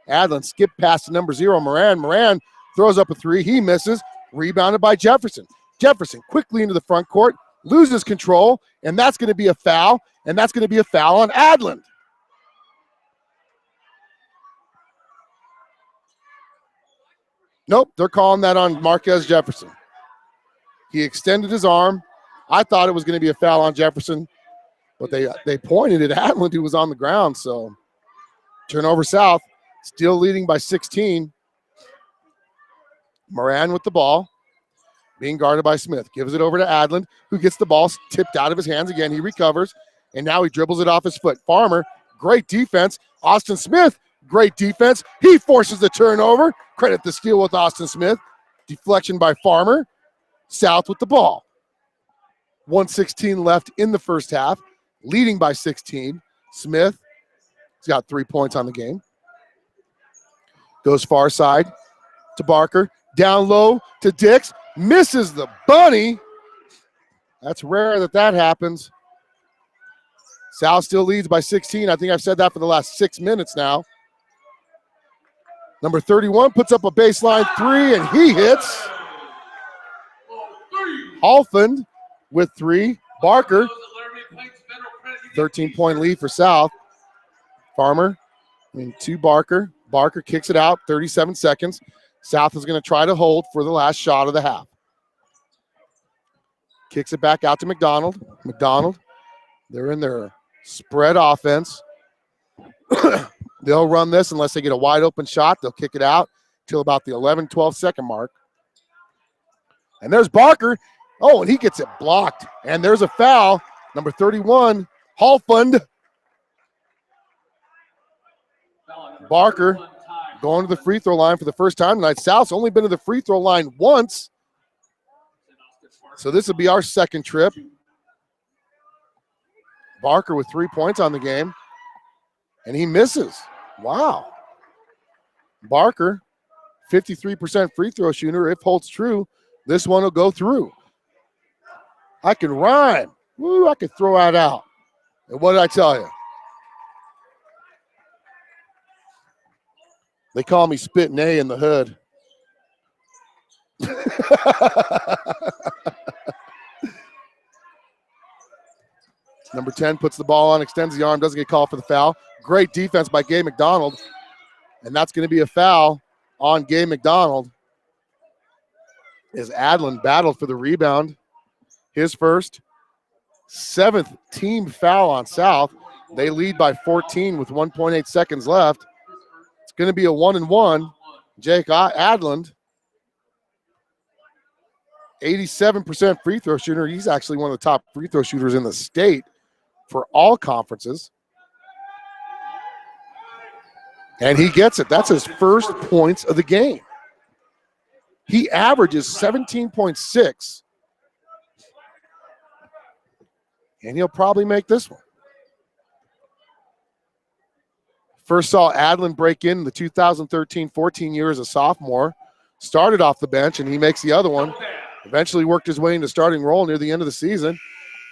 Adlin skipped past to number 0, Moran. Moran throws up a 3. He misses. Rebounded by Jefferson. Jefferson quickly into the front court, loses control, and that's going to be a foul, and that's going to be a foul on Adlin. Nope, they're calling that on Marquez Jefferson. He extended his arm. I thought it was going to be a foul on Jefferson, but they pointed at Adlin, who was on the ground. So turnover South, still leading by 16. Moran with the ball, being guarded by Smith. Gives it over to Adlin, who gets the ball tipped out of his hands again. He recovers, and now he dribbles it off his foot. Farmer, great defense. Austin Smith, great defense. He forces the turnover. Credit the steal with Austin Smith. Deflection by Farmer. South with the ball. 1:16 left in the first half, leading by 16. Smith, he's got 3 points on the game. Goes far side to Barker. Down low to Dix. Misses the bunny. That's rare that happens. South still leads by 16. I think I've said that for the last 6 minutes now. Number 31 puts up a baseline 3, and he hits. Holfund with 3. Barker, 13-point lead for South. Farmer to Barker. Barker kicks it out, 37 seconds. South is going to try to hold for the last shot of the half. Kicks it back out to McDonald. McDonald, they're in their spread offense. They'll run this unless they get a wide open shot. They'll kick it out till about the 11-12 second mark. And there's Barker. Oh, and he gets it blocked. And there's a foul. Number 31, Holfund. Barker going to the free throw line for the first time tonight. South's only been to the free throw line once. So this will be our second trip. Barker with 3 points on the game, and he misses. Wow. Barker, 53% free throw shooter. If holds true, this one will go through. I can rhyme. Woo, I can throw that out. And what did I tell you? They call me Spittin' A in the hood. Number 10 puts the ball on, extends the arm, doesn't get called for the foul. Great defense by Gabe McDonald. And that's going to be a foul on Gabe McDonald. As Adlin battled for the rebound. His first, 7th team foul on South. They lead by 14 with 1.8 seconds left. It's going to be a 1-and-1. Jake Adland, 87% free throw shooter. He's actually one of the top free throw shooters in the state for all conferences. And he gets it. That's his first points of the game. He averages 17.6. And he'll probably make this one. First saw Adlin break in the 2013-14 year as a sophomore. Started off the bench, and he makes the other one. Eventually worked his way into starting role near the end of the season.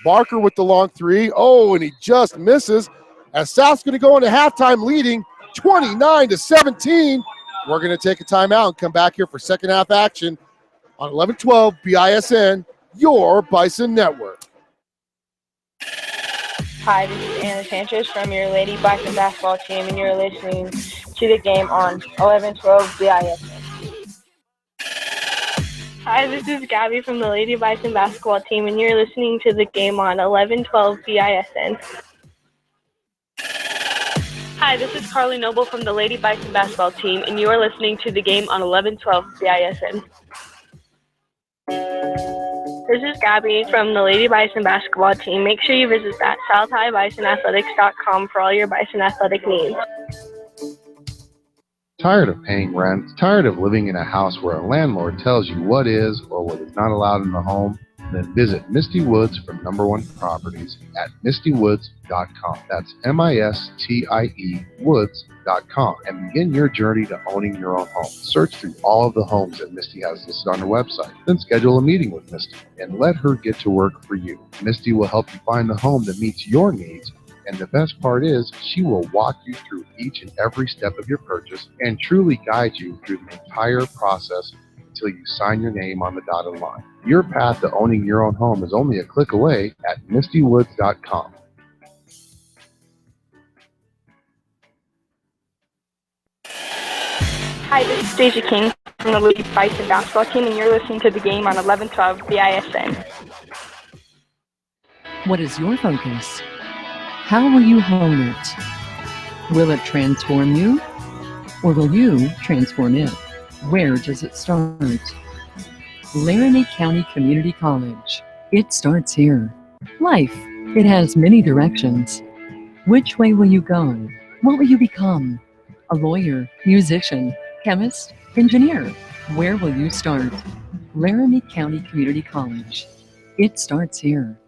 Barker with the long three. Oh, and he just misses. As South's going to go into halftime leading 29-17. We're going to take a timeout and come back here for second half action on 1112 BISN, your Bison Network. Hi, this is Anna Sanchez from your Lady Bison basketball team, and you're listening to the game on 1112 BISN. Hi, this is Gabby from the Lady Bison basketball team, and you're listening to the game on 1112 BISN. Hi, this is Carly Noble from the Lady Bison basketball team, and you are listening to the game on 1112 BISN. This is Gabby from the Lady Bison basketball team. Make sure you visit at southhighbisonathletics.com for all your Bison athletic needs. Tired of paying rent? Tired of living in a house where a landlord tells you what is or what is not allowed in the home? Then visit Misty Woods from Number One Properties at mistywoods.com. That's MISTIE Woods.com and begin your journey to owning your own home. Search through all of the homes that Misty has listed on her website. Then schedule a meeting with Misty and let her get to work for you. Misty will help you find the home that meets your needs. And the best part is, she will walk you through each and every step of your purchase and truly guide you through the entire process until you sign your name on the dotted line. Your path to owning your own home is only a click away at mistywoods.com. Hi, this is Stacey King from the Lady Bison basketball team, and you're listening to the game on 1112 BISN. What is your focus? How will you hone it? Will it transform you? Or will you transform it? Where does it start? Laramie County Community College. It starts here. Life, it has many directions. Which way will you go? What will you become? A lawyer, musician, chemist, engineer? Where will you start? Laramie County Community College. It starts here.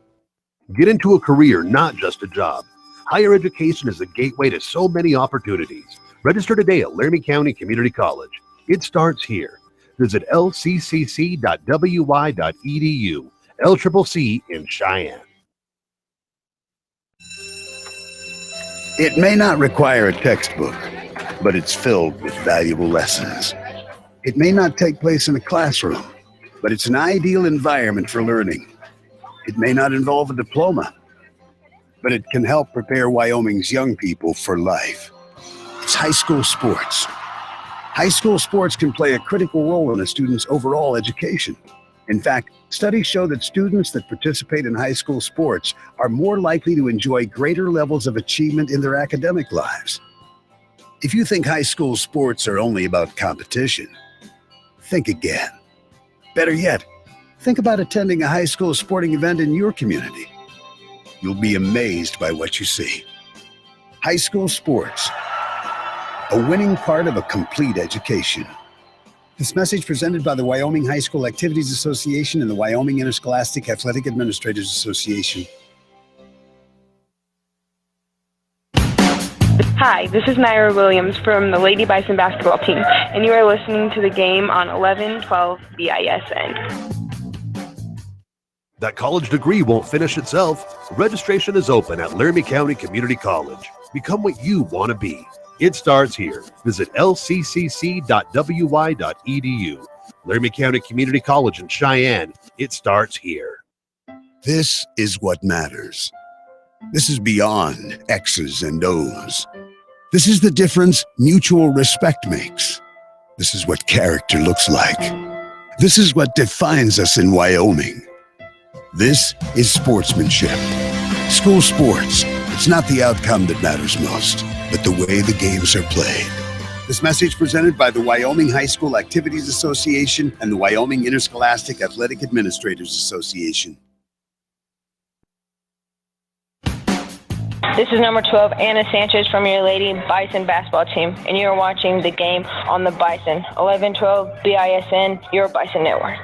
Get into a career, not just a job. Higher education is a gateway to so many opportunities. Register today at Laramie County Community College. It starts here. Visit lccc.wy.edu. LCCC in Cheyenne. It may not require a textbook, but it's filled with valuable lessons. It may not take place in a classroom, but it's an ideal environment for learning. It may not involve a diploma, but it can help prepare Wyoming's young people for life. It's high school sports. High school sports can play a critical role in a student's overall education. In fact, studies show that students that participate in high school sports are more likely to enjoy greater levels of achievement in their academic lives. If you think high school sports are only about competition, think again. Better yet, think about attending a high school sporting event in your community. You'll be amazed by what you see. High school sports, a winning part of a complete education. This message presented by the Wyoming High School Activities Association and the Wyoming Interscholastic Athletic Administrators Association. Hi, this is Naira Williams from the Lady Bison basketball team, and you are listening to the game on 1112 BISN. That college degree won't finish itself. Registration is open at Laramie County Community College. Become what you want to be. It starts here. Visit lccc.wy.edu. Laramie County Community College in Cheyenne. It starts here. This is what matters. This is beyond X's and O's. This is the difference mutual respect makes. This is what character looks like. This is what defines us in Wyoming. This is sportsmanship. School sports. It's not the outcome that matters most, but the way the games are played. This message presented by the Wyoming High School Activities Association and the Wyoming Interscholastic Athletic Administrators Association. This is number 12, Anna Sanchez from your Lady Bison basketball team, and you're watching the game on the Bison. 1112 BISN, your Bison Network.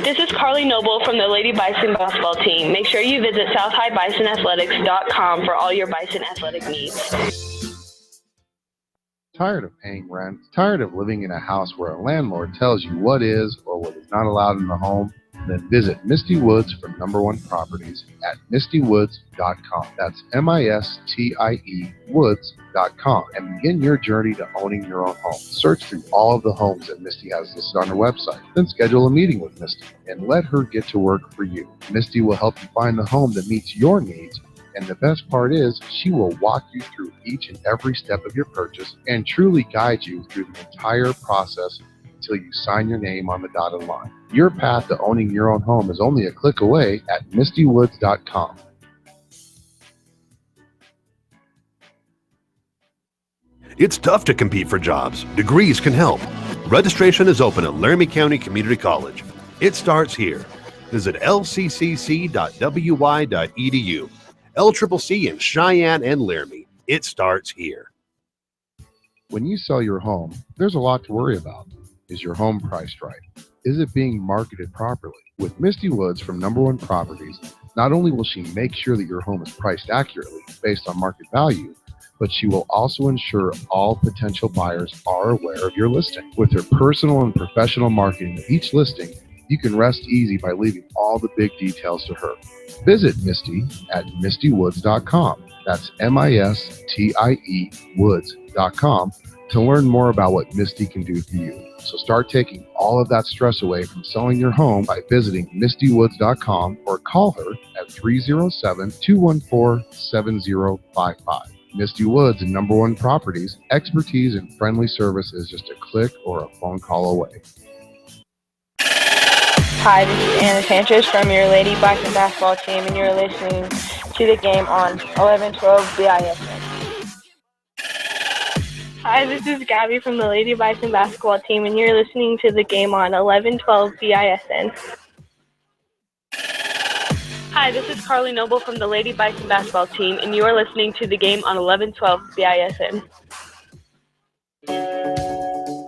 This is Carly Noble from the Lady Bison basketball team. Make sure you visit southhighbisonathletics.com for all your Bison athletic needs. Tired of paying rent? Tired of living in a house where a landlord tells you what is or what is not allowed in the home? Then visit Misty Woods from Number One Properties at mistywoods.com. That's MISTIE Woods.com and begin your journey to owning your own home. Search through all of the homes that Misty has listed on her website. Then schedule a meeting with Misty and let her get to work for you. Misty will help you find the home that meets your needs. And the best part is, she will walk you through each and every step of your purchase and truly guide you through the entire process until you sign your name on the dotted line. Your path to owning your own home is only a click away at mistywoods.com. It's tough to compete for jobs. Degrees can help. Registration is open at Laramie County Community College. It starts here. Visit lccc.wy.edu. LCCC in Cheyenne and Laramie. It starts here. When you sell your home, there's a lot to worry about. Is your home priced right? Is it being marketed properly? With Misty Woods from Number One Properties, not only will she make sure that your home is priced accurately based on market value, but she will also ensure all potential buyers are aware of your listing. With her personal and professional marketing of each listing, you can rest easy by leaving all the big details to her. Visit Misty at mistywoods.com. That's MISTIE Woods.com to learn more about what Misty can do for you. So start taking all of that stress away from selling your home by visiting mistywoods.com or call her at 307-214-7055. Misty Woods and Number One Properties, expertise and friendly service is just a click or a phone call away. Hi, this is Anna Sanchez from your Lady Bison basketball team, and you're listening to the game on 1112 BISN. Hi, this is Gabby from the Lady Bison basketball team, and you're listening to the game on 1112 BISN. Hi, this is Carly Noble from the Lady Bison basketball team, and you are listening to the game on 1112 BISN.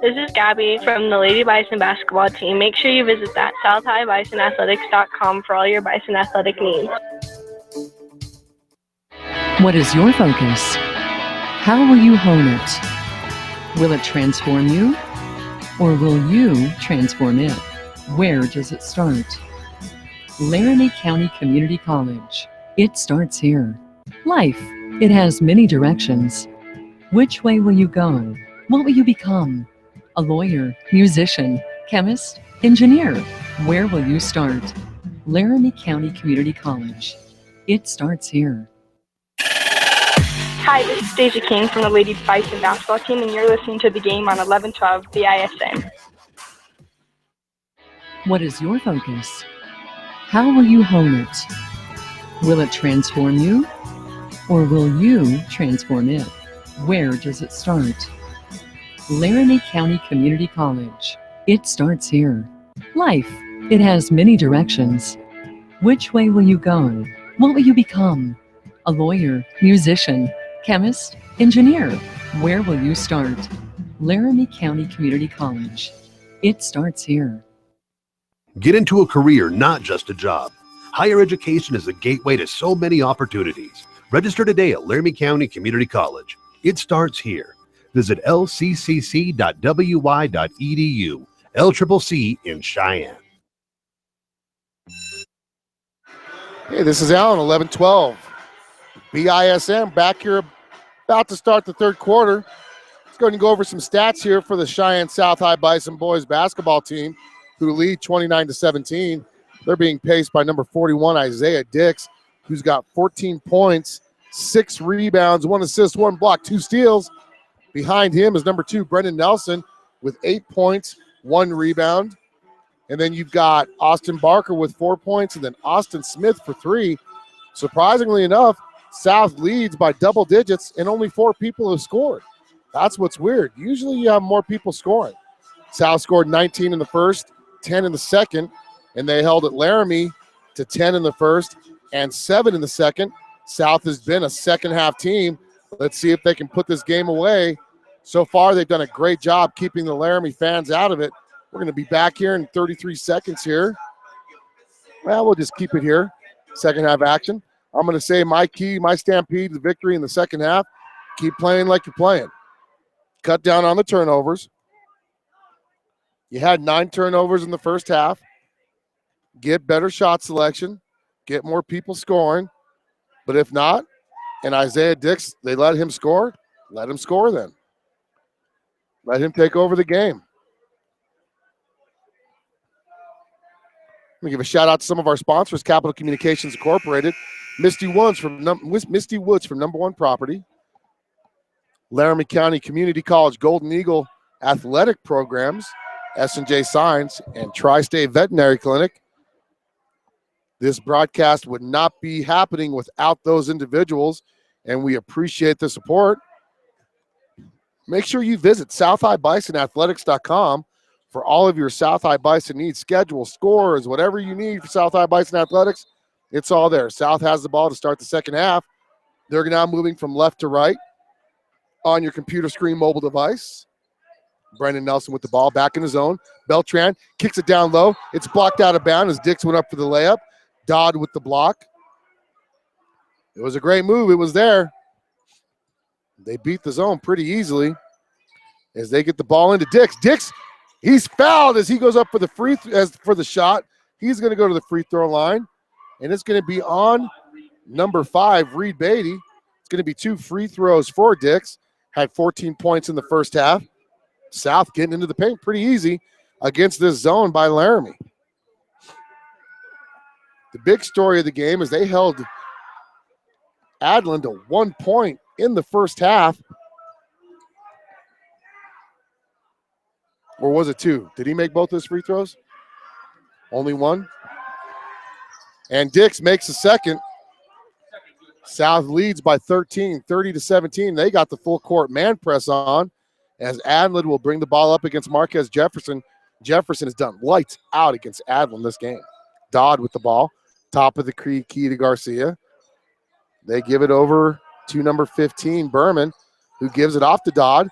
This is Gabby from the Lady Bison basketball team. Make sure you visit that southhighbisonathletics.com for all your Bison athletic needs. What is your focus? How will you hone it? Will it transform you? Or will you transform it? Where does it start? Laramie County Community College. It starts here. Life, it has many directions. Which way will you go? What will you become? A lawyer, musician, chemist, engineer. Where will you start? Laramie County Community College. It starts here. Hi, this is Stacey King from the Lady Bison basketball team, and you're listening to the game on 1112 BISN. What is your focus? How will you hone it? Will it transform you? Or will you transform it? Where does it start? Laramie County Community College. It starts here. Life, it has many directions. Which way will you go? What will you become? A lawyer, musician, chemist, engineer. Where will you start? Laramie County Community College. It starts here. Get into a career, not just a job. Higher education is the gateway to so many opportunities. Register today at Laramie County Community College. It starts here. Visit lccc.wy.edu. LCCC in Cheyenne. Hey, this is Allen, 11-12. BISN back here, about to start the third quarter. Let's go ahead and go over some stats here for the Cheyenne South High Bison boys basketball team, who lead 29-17. They're being paced by number 41, Isaiah Dix, who's got 14 points, 6 rebounds, 1 assist, 1 block, 2 steals. Behind him is number 2, Brendan Nelson, with 8 points, 1 rebound. And then you've got Austin Barker with 4 points, and then Austin Smith for 3. Surprisingly enough, South leads by double digits, and only 4 people have scored. That's what's weird. Usually you have more people scoring. South scored 19 in the first, 10 in the second, and they held at Laramie to 10 in the first and 7 in the second. South has been a second-half team. Let's see if they can put this game away. So far, they've done a great job keeping the Laramie fans out of it. We're going to be back here in 33 seconds here. Well, we'll just keep it here. Second half action. I'm going to say my key, my stampede, the victory in the second half. Keep playing like you're playing. Cut down on the turnovers. You had 9 turnovers in the first half. Get better shot selection. Get more people scoring. But if not, and Isaiah Dix, they let him score, let him score then. Let him take over the game. Let me give a shout out to some of our sponsors: Capital Communications Incorporated, Misty Woods from Number One Property, Laramie County Community College Golden Eagle Athletic Programs, S&J Science, and Tri-State Veterinary Clinic. This broadcast would not be happening without those individuals, and we appreciate the support. Make sure you visit SouthHighBisonAthletics.com for all of your South High Bison needs, schedule, scores, whatever you need for South High Bison Athletics, it's all there. South has the ball to start the second half. They're now moving from left to right on your computer screen mobile device. Brendan Nelson with the ball back in the zone. Beltran kicks it down low. It's blocked out of bounds as Dix went up for the layup. Dodd with the block. It was a great move. It was there. They beat the zone pretty easily as they get the ball into Dix. Dix, he's fouled as he goes up for the for the shot. He's going to go to the free throw line, and it's going to be on number 5, Reed Beatty. It's going to be 2 free throws for Dix. Had 14 points in the first half. South getting into the paint pretty easy against this zone by Laramie. The big story of the game is they held Adlin to 1 point in the first half. Or was it 2? Did he make both his free throws? Only 1. And Dix makes the second. South leads by 13, 30-17. They got the full court man press on as Adlin will bring the ball up against Marquez Jefferson. Jefferson has done lights out against Adlin this game. Dodd with the ball. Top of the key to Garcia. They give it over to number 15, Berman, who gives it off to Dodd.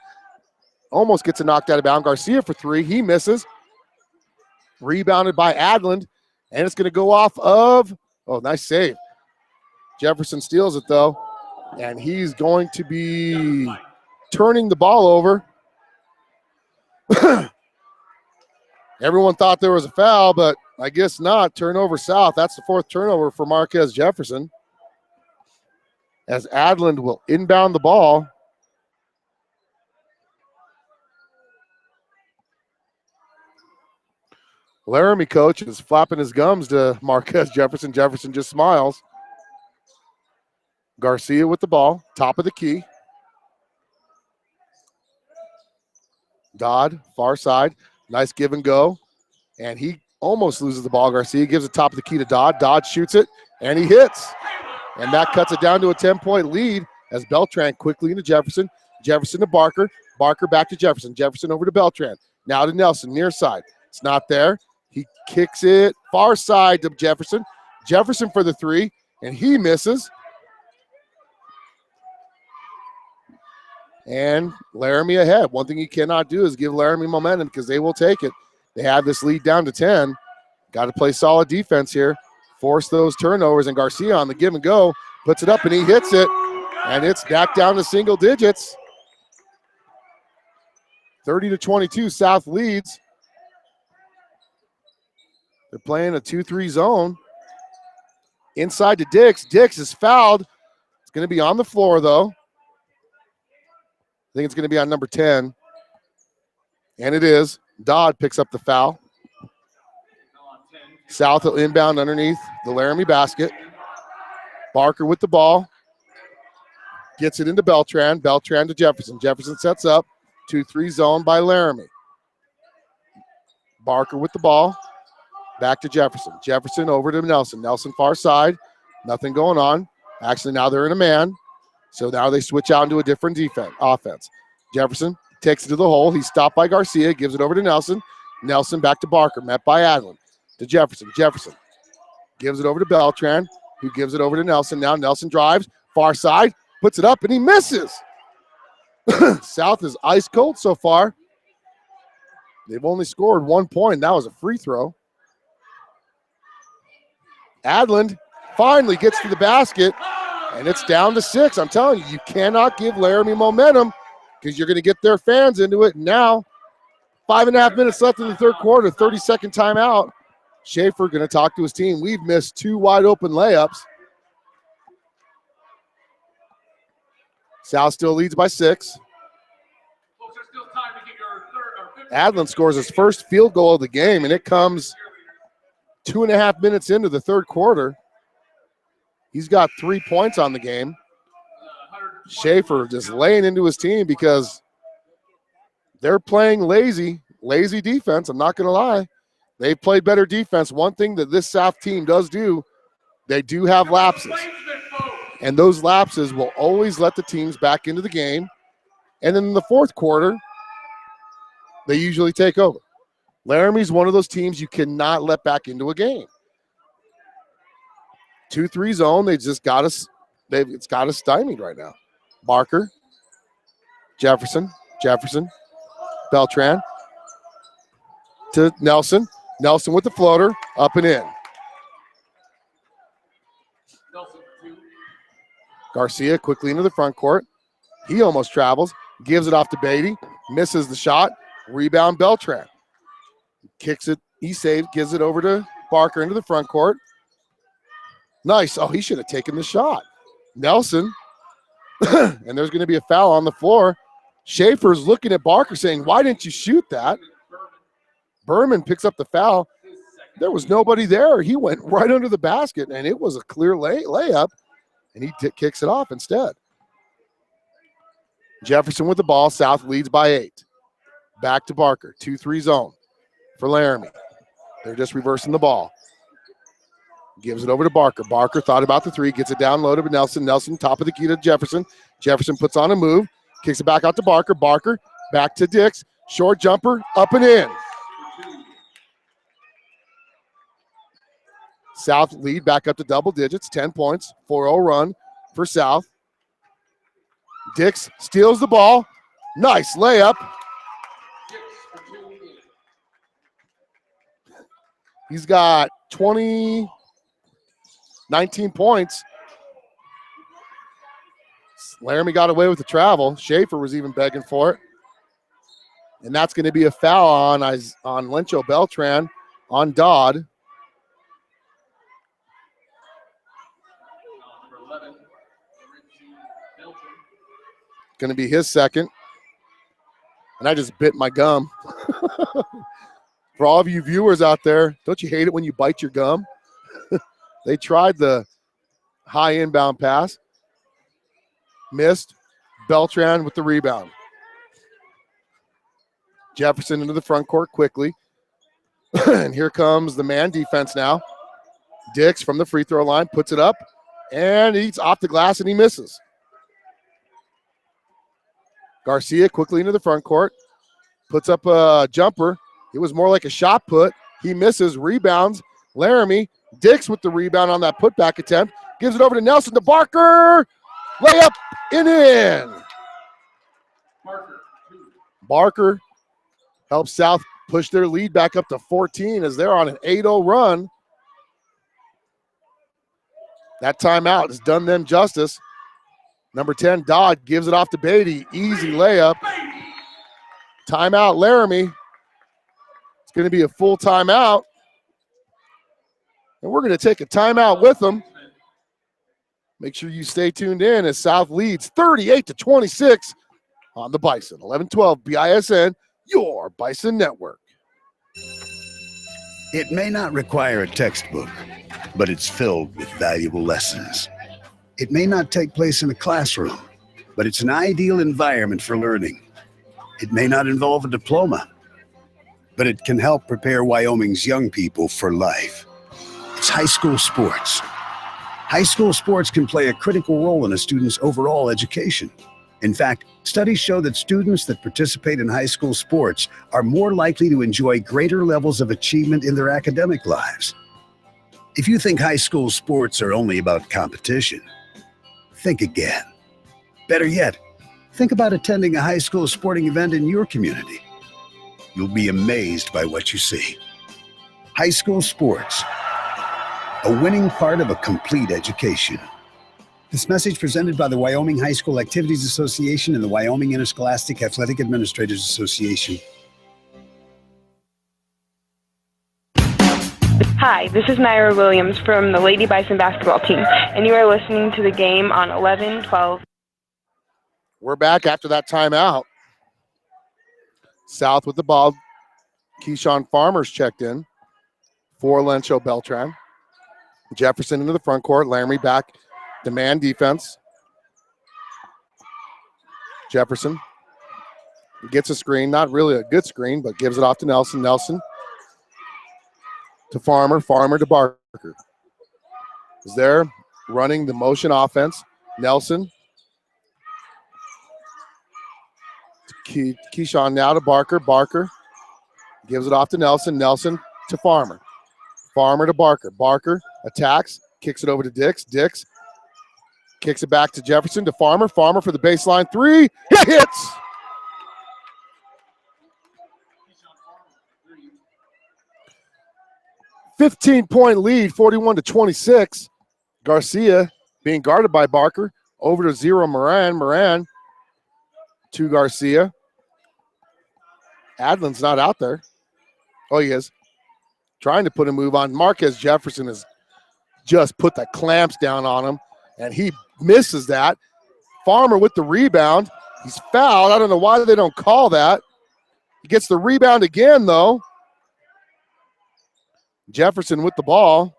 Almost gets it knocked out of bounds. Garcia for 3. He misses. Rebounded by Adlin. And it's going to go off of, oh, nice save. Jefferson steals it, though. And he's going to be turning the ball over. Everyone thought there was a foul, but I guess not. Turnover South. That's the 4th turnover for Marquez Jefferson. As Adlin will inbound the ball. Laramie coach is flapping his gums to Marquez Jefferson. Jefferson just smiles. Garcia with the ball, top of the key. Dodd, far side. Nice give and go. And he almost loses the ball. Garcia gives the top of the key to Dodd. Dodd shoots it, and he hits. And that cuts it down to a 10-point lead as Beltran quickly into Jefferson. Jefferson to Barker. Barker back to Jefferson. Jefferson over to Beltran. Now to Nelson, near side. It's not there. He kicks it far side to Jefferson. Jefferson for the 3, and he misses. And Laramie ahead. One thing you cannot do is give Laramie momentum because they will take it. They have this lead down to 10. Got to play solid defense here. Force those turnovers, and Garcia on the give and go puts it up and he hits it, and it's back down to single digits. 30-22, South leads. They're playing a 2-3 zone. Inside to Dix. Dix is fouled. It's going to be on the floor, though. I think it's going to be on number 10. And it is. Dodd picks up the foul. South will inbound underneath the Laramie basket. Barker with the ball. Gets it into Beltran. Beltran to Jefferson. Jefferson sets up. 2-3 zone by Laramie. Barker with the ball. Back to Jefferson. Jefferson over to Nelson. Nelson far side. Nothing going on. Actually, now they're in a man. So now they switch out into a different offense. Jefferson takes it to the hole. He's stopped by Garcia. Gives it over to Nelson. Nelson back to Barker. Met by Adlin. To Jefferson. Jefferson gives it over to Beltran, who gives it over to Nelson. Now Nelson drives. Far side. Puts it up, and he misses. South is ice cold so far. They've only scored 1 point. That was a free throw. Adland finally gets to the basket, and it's down to 6. I'm telling you, you cannot give Laramie momentum because you're going to get their fans into it. And now, 5.5 minutes left in the third quarter, 30-second timeout. Schaefer going to talk to his team. We've missed 2 wide open layups. South still leads by 6. Adlin scores his first field goal of the game, and it comes 2.5 minutes into the third quarter. He's got 3 points on the game. Schaefer just laying into his team because they're playing lazy defense. I'm not going to lie. They've played better defense. One thing that this South team does do, they do have lapses. And those lapses will always let the teams back into the game. And then in the fourth quarter, they usually take over. Laramie's one of those teams you cannot let back into a game. 2-3 zone, they just got us. It's got us stymied right now. Barker, Jefferson, Beltran to Nelson. Nelson with the floater, up and in. Garcia quickly into the front court. He almost travels, gives it off to Beatty, misses the shot. Rebound Beltran. Kicks it, he saved, gives it over to Barker into the front court. Nice. Oh, he should have taken the shot. Nelson, and there's going to be a foul on the floor. Schaefer's looking at Barker saying, why didn't you shoot that? Berman picks up the foul. There was nobody there. He went right under the basket, and it was a clear layup, and he kicks it off instead. Jefferson with the ball. South leads by 8. Back to Barker. 2-3 zone for Laramie. They're just reversing the ball. Gives it over to Barker. Barker thought about the 3. Gets it down low to Nelson. Nelson, top of the key to Jefferson. Jefferson puts on a move. Kicks it back out to Barker. Barker back to Dix. Short jumper. Up and in. South lead back up to double digits. 10 points. 4-0 run for South. Dix steals the ball. Nice layup. He's got 19 points. Laramie got away with the travel. Schaefer was even begging for it. And that's going to be a foul on Lencho Beltran on Dodd. Going to be his second. And I just bit my gum. For all of you viewers out there, don't you hate it when you bite your gum? They tried the high inbound pass. Missed. Beltran with the rebound. Jefferson into the front court quickly. And here comes the man defense now. Dix from the free throw line puts it up. And he's off the glass and he misses. Garcia quickly into the front court. Puts up a jumper. It was more like a shot put. He misses. Rebounds. Laramie. Dix with the rebound on that putback attempt. Gives it over to Nelson to Barker. Layup and in. Barker helps South push their lead back up to 14 as they're on an 8-0 run. That timeout has done them justice. Number 10, Dodd gives it off to Beatty. Easy layup. Timeout, Laramie. It's going to be a full timeout. And we're going to take a timeout with them. Make sure you stay tuned in as South leads 38-26 on the Bison. 11-12 BISN, your Bison network. It may not require a textbook, but it's filled with valuable lessons. It may not take place in a classroom, but it's an ideal environment for learning. It may not involve a diploma, but it can help prepare Wyoming's young people for life. It's high school sports. High school sports can play a critical role in a student's overall education. In fact, studies show that students that participate in high school sports are more likely to enjoy greater levels of achievement in their academic lives. If you think high school sports are only about competition, think again. Better yet, think about attending a high school sporting event in your community. You'll be amazed by what you see. High school sports, a winning part of a complete education. This message presented by the Wyoming High School Activities Association and the Wyoming Interscholastic Athletic Administrators Association. Hi, this is Naira Williams from the Lady Bison basketball team, and you are listening to the game on 11-12. We're back after that timeout. South with the ball. Keyshawn Farmer's checked in for Lencho Beltran. Jefferson into the front court. Laramie back to man defense. Jefferson gets a screen. Not really a good screen, but gives it off to Nelson. Nelson to Farmer. Farmer to Barker. Is there running the motion offense. Nelson. Keyshawn now to Barker. Barker gives it off to Nelson. Nelson to Farmer. Farmer to Barker. Barker attacks, kicks it over to Dix. Dix kicks it back to Jefferson to Farmer. Farmer for the baseline three. It hits! $15-point lead, 41-26. Garcia being guarded by Barker. Over to zero Moran. Moran to Garcia. Adlin's not out there. Oh, he is. Trying to put a move on. Marquez Jefferson has just put the clamps down on him, and he misses that. Farmer with the rebound. He's fouled. I don't know why they don't call that. He gets the rebound again, though. Jefferson with the ball.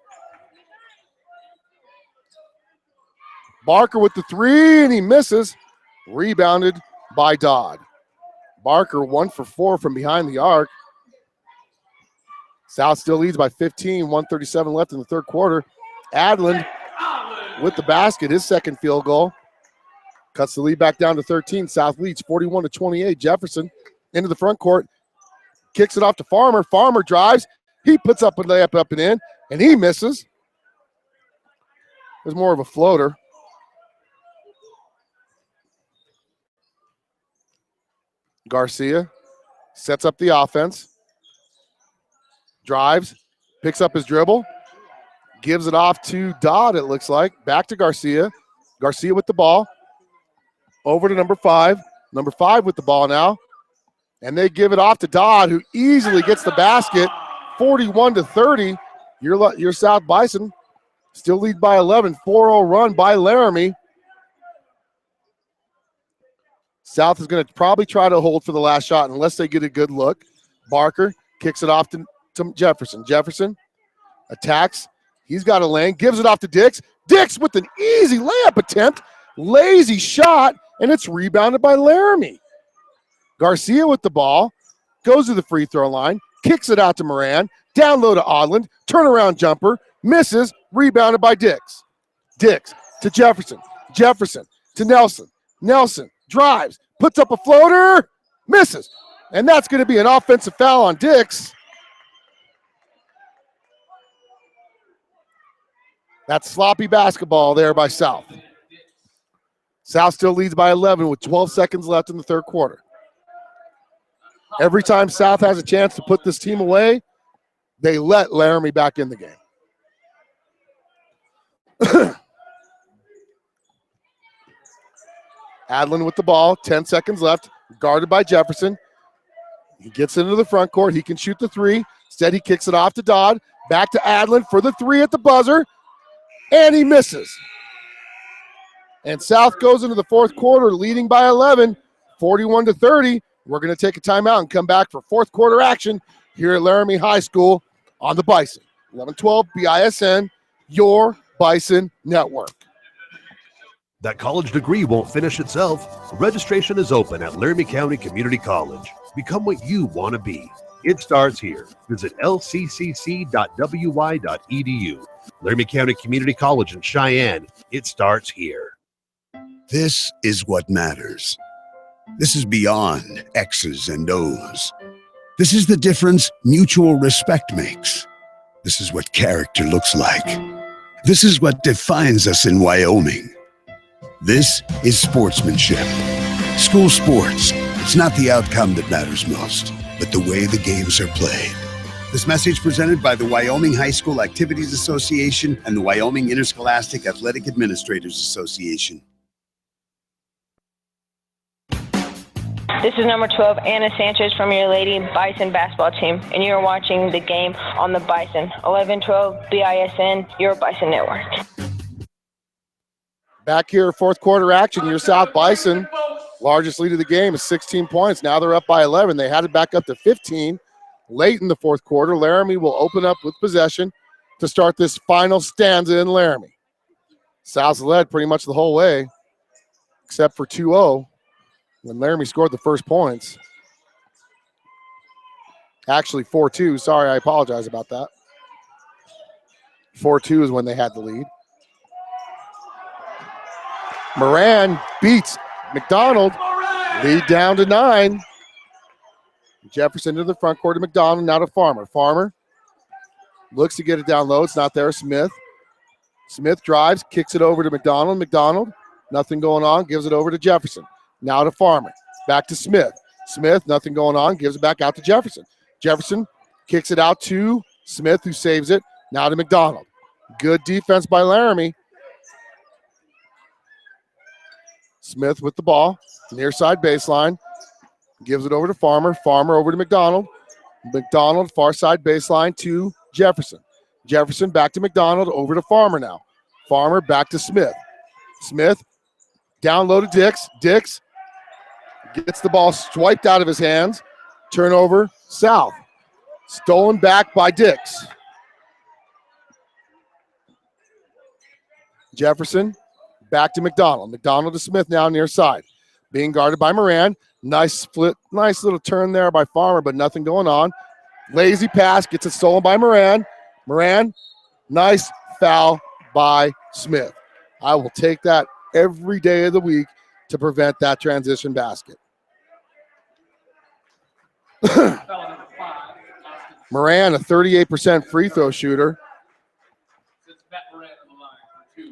Barker with the three, and he misses. Rebounded by Dodd. Barker 1 for 4 from behind the arc. South still leads by 15, 1:37 left in the third quarter. Adlin with the basket, his second field goal. Cuts the lead back down to 13. South leads 41-28. Jefferson into the front court. Kicks it off to Farmer. Farmer drives. He puts up a layup up and in, and he misses. There's more of a floater. Garcia sets up the offense. Drives, picks up his dribble, gives it off to Dodd, it looks like. Back to Garcia. Garcia with the ball. Over to number 5. Number 5 with the ball now. And they give it off to Dodd, who easily gets the basket. 41-30. Your South Bison still lead by 11. 4-0 run by Laramie. South is going to probably try to hold for the last shot unless they get a good look. Barker kicks it off to Jefferson. Jefferson attacks. He's got a lane. Gives it off to Dix. Dix with an easy layup attempt. Lazy shot, and it's rebounded by Laramie. Garcia with the ball. Goes to the free throw line. Kicks it out to Moran. Down low to Odland. Turnaround jumper. Misses. Rebounded by Dix. Dix to Jefferson. Jefferson to Nelson. Nelson drives. Puts up a floater. Misses. And that's going to be an offensive foul on Dix. That's sloppy basketball there by South. South still leads by 11 with 12 seconds left in the third quarter. Every time South has a chance to put this team away, they let Laramie back in the game. Adlin with the ball, 10 seconds left, guarded by Jefferson. He gets into the front court. He can shoot the three. Instead, he kicks it off to Dodd. Back to Adlin for the three at the buzzer, and he misses. And South goes into the fourth quarter leading by 11, 41-30. We're going to take a timeout and come back for fourth quarter action here at Laramie High School on the Bison. 11-12 BISN, your Bison Network. That college degree won't finish itself. Registration is open at Laramie County Community College. Become what you want to be. It starts here. Visit lccc.wy.edu. Laramie County Community College in Cheyenne. It starts here. This is what matters. This is beyond X's and O's. This is the difference mutual respect makes. This is what character looks like. This is what defines us in Wyoming. This is sportsmanship. School sports, it's not the outcome that matters most, but the way the games are played. This message presented by the Wyoming High School Activities Association and the Wyoming Interscholastic Athletic Administrators Association. This is number 12, Anna Sanchez from your Lady Bison basketball team, and you are watching the game on the Bison. 11-12 BISN, your Bison Network. Back here, fourth quarter action. Your South Bison, largest lead of the game is 16 points. Now they're up by 11. They had it back up to 15 late in the fourth quarter. Laramie will open up with possession to start this final stanza in Laramie. South's led pretty much the whole way, except for 2-0 when Laramie scored the first points. Actually, 4-2. Sorry, I apologize about that. 4-2 is when they had the lead. Moran beats McDonald. Lead down to 9. Jefferson to the front court to McDonald, now to Farmer. Farmer looks to get it down low. It's not there. Smith. Smith drives, kicks it over to McDonald. McDonald, nothing going on, gives it over to Jefferson. Now to Farmer. Back to Smith. Smith, nothing going on, gives it back out to Jefferson. Jefferson kicks it out to Smith, who saves it. Now to McDonald. Good defense by Laramie. Smith with the ball, near side baseline. Gives it over to Farmer. Farmer over to McDonald. McDonald, far side baseline to Jefferson. Jefferson back to McDonald, over to Farmer now. Farmer back to Smith. Smith down low to Dix. Dix gets the ball swiped out of his hands. Turnover, South. Stolen back by Dix. Jefferson back to McDonald. McDonald to Smith now near side. Being guarded by Moran. Nice split, nice little turn there by Farmer, but nothing going on. Lazy pass, gets it stolen by Moran. Moran, nice foul by Smith. I will take that every day of the week to prevent that transition basket. Moran, a 38% free throw shooter.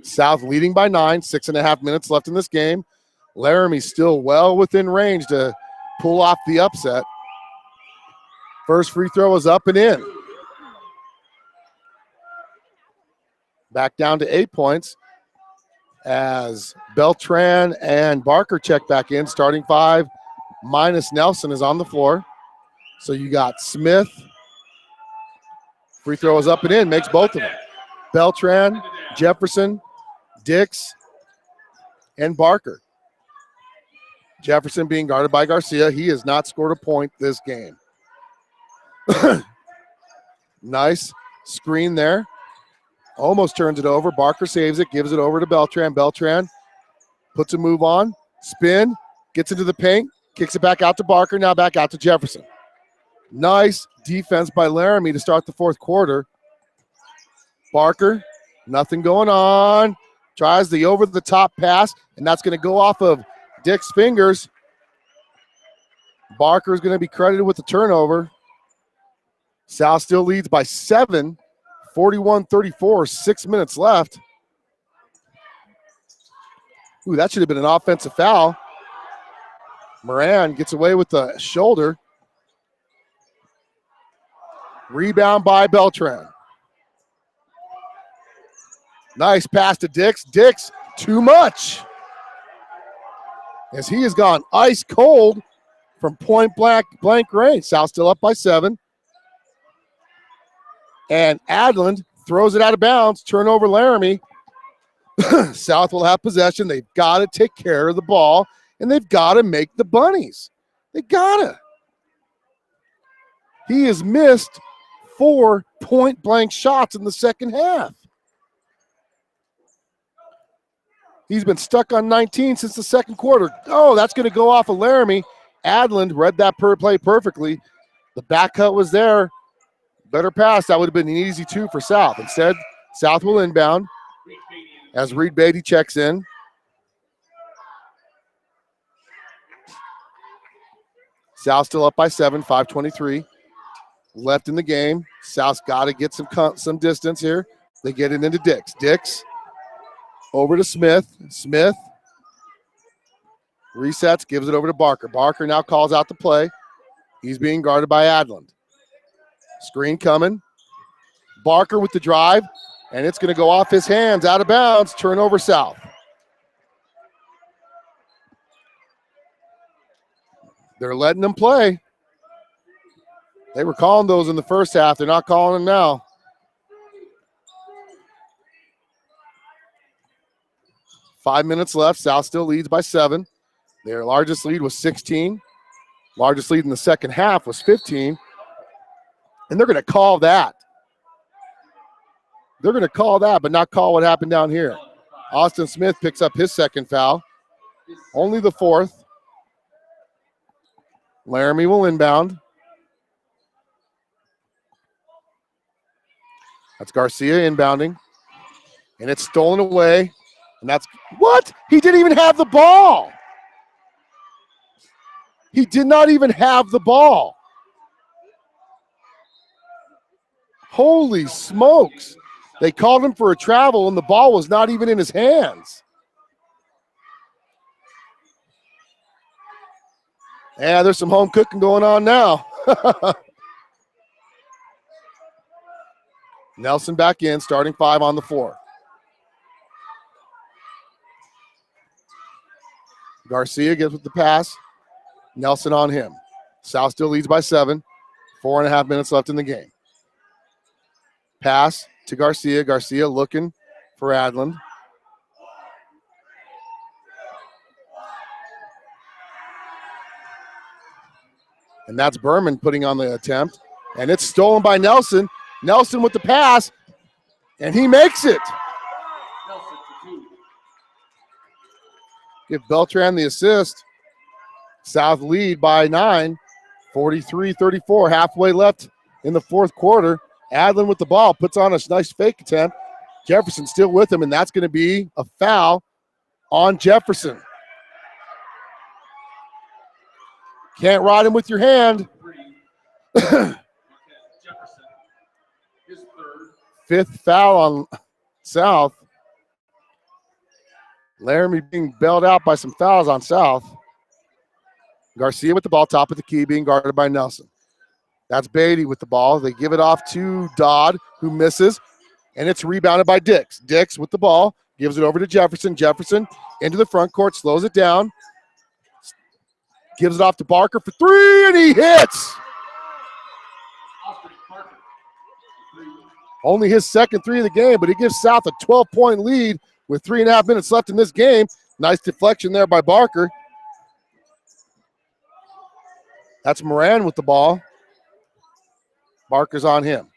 South leading by 9, 6.5 minutes left in this game. Laramie still well within range to pull off the upset. First free throw is up and in. Back down to 8 points as Beltran and Barker check back in. Starting 5 minus Nelson is on the floor. So you got Smith. Free throw is up and in, makes both of them. Beltran, Jefferson, Dix, and Barker. Jefferson being guarded by Garcia. He has not scored a point this game. Nice screen there. Almost turns it over. Barker saves it, gives it over to Beltran. Beltran puts a move on, spin, gets into the paint, kicks it back out to Barker, now back out to Jefferson. Nice defense by Laramie to start the fourth quarter. Barker, nothing going on. Tries the over-the-top pass, and that's going to go off of Dick's fingers. Barker is going to be credited with the turnover. South still leads by 7, 41-34, 6 minutes left. Ooh, that should have been an offensive foul. Moran gets away with the shoulder. Rebound by Beltran. Nice pass to Dix. Dix, too much. as he has gone ice cold from point blank range. South still up by 7. And Adland throws it out of bounds. Turnover Laramie. South will have possession. They've got to take care of the ball, and they've got to make the bunnies. They got to. He has missed 4 point-blank shots in the second half. He's been stuck on 19 since the second quarter. Oh, that's going to go off of Laramie. Adland read that play perfectly. The back cut was there. Better pass. That would have been an easy 2 for South. Instead, South will inbound as Reed Beatty checks in. South still up by 7, 5:23 left in the game. South's got to get some distance here. They get it into Dix. Dix over to Smith. Smith resets, gives it over to Barker. Barker now calls out the play. He's being guarded by Adland. Screen coming. Barker with the drive, and it's going to go off his hands, out of bounds, turnover South. They're letting them play. They were calling those in the first half. They're not calling them now. Five minutes left. South still leads by 7. Their largest lead was 16. Largest lead in the second half was 15. And they're going to call that. They're going to call that, but not call what happened down here. Austin Smith picks up his second foul. Only the 4th. Laramie will inbound. That's Garcia inbounding. And it's stolen away. And that's what? He didn't even have the ball. He did not even have the ball. Holy smokes. They called him for a travel, and the ball was not even in his hands. Yeah, there's some home cooking going on now. Nelson back in, starting 5 on the floor. Garcia gets with the pass. Nelson on him. South still leads by 7. 4.5 minutes left in the game. Pass to Garcia. Garcia looking for Adland. And that's Berman putting on the attempt. And it's stolen by Nelson. Nelson with the pass. And he makes it. Give Beltran the assist. South lead by 9. 43-34. Halfway left in the fourth quarter. Adland with the ball. Puts on a nice fake attempt. Jefferson still with him, and that's going to be a foul on Jefferson. Can't ride him with your hand. 5th foul on South. Laramie being bailed out by some fouls on South. Garcia with the ball, top of the key, being guarded by Nelson. That's Beatty with the ball. They give it off to Dodd, who misses, and it's rebounded by Dix. Dix with the ball, gives it over to Jefferson. Jefferson into the front court, slows it down. Gives it off to Barker for 3, and he hits. Only his second 3 of the game, but he gives South a 12-point lead with 3.5 minutes left in this game. Nice deflection there by Barker. That's Moran with the ball. Barker's on him.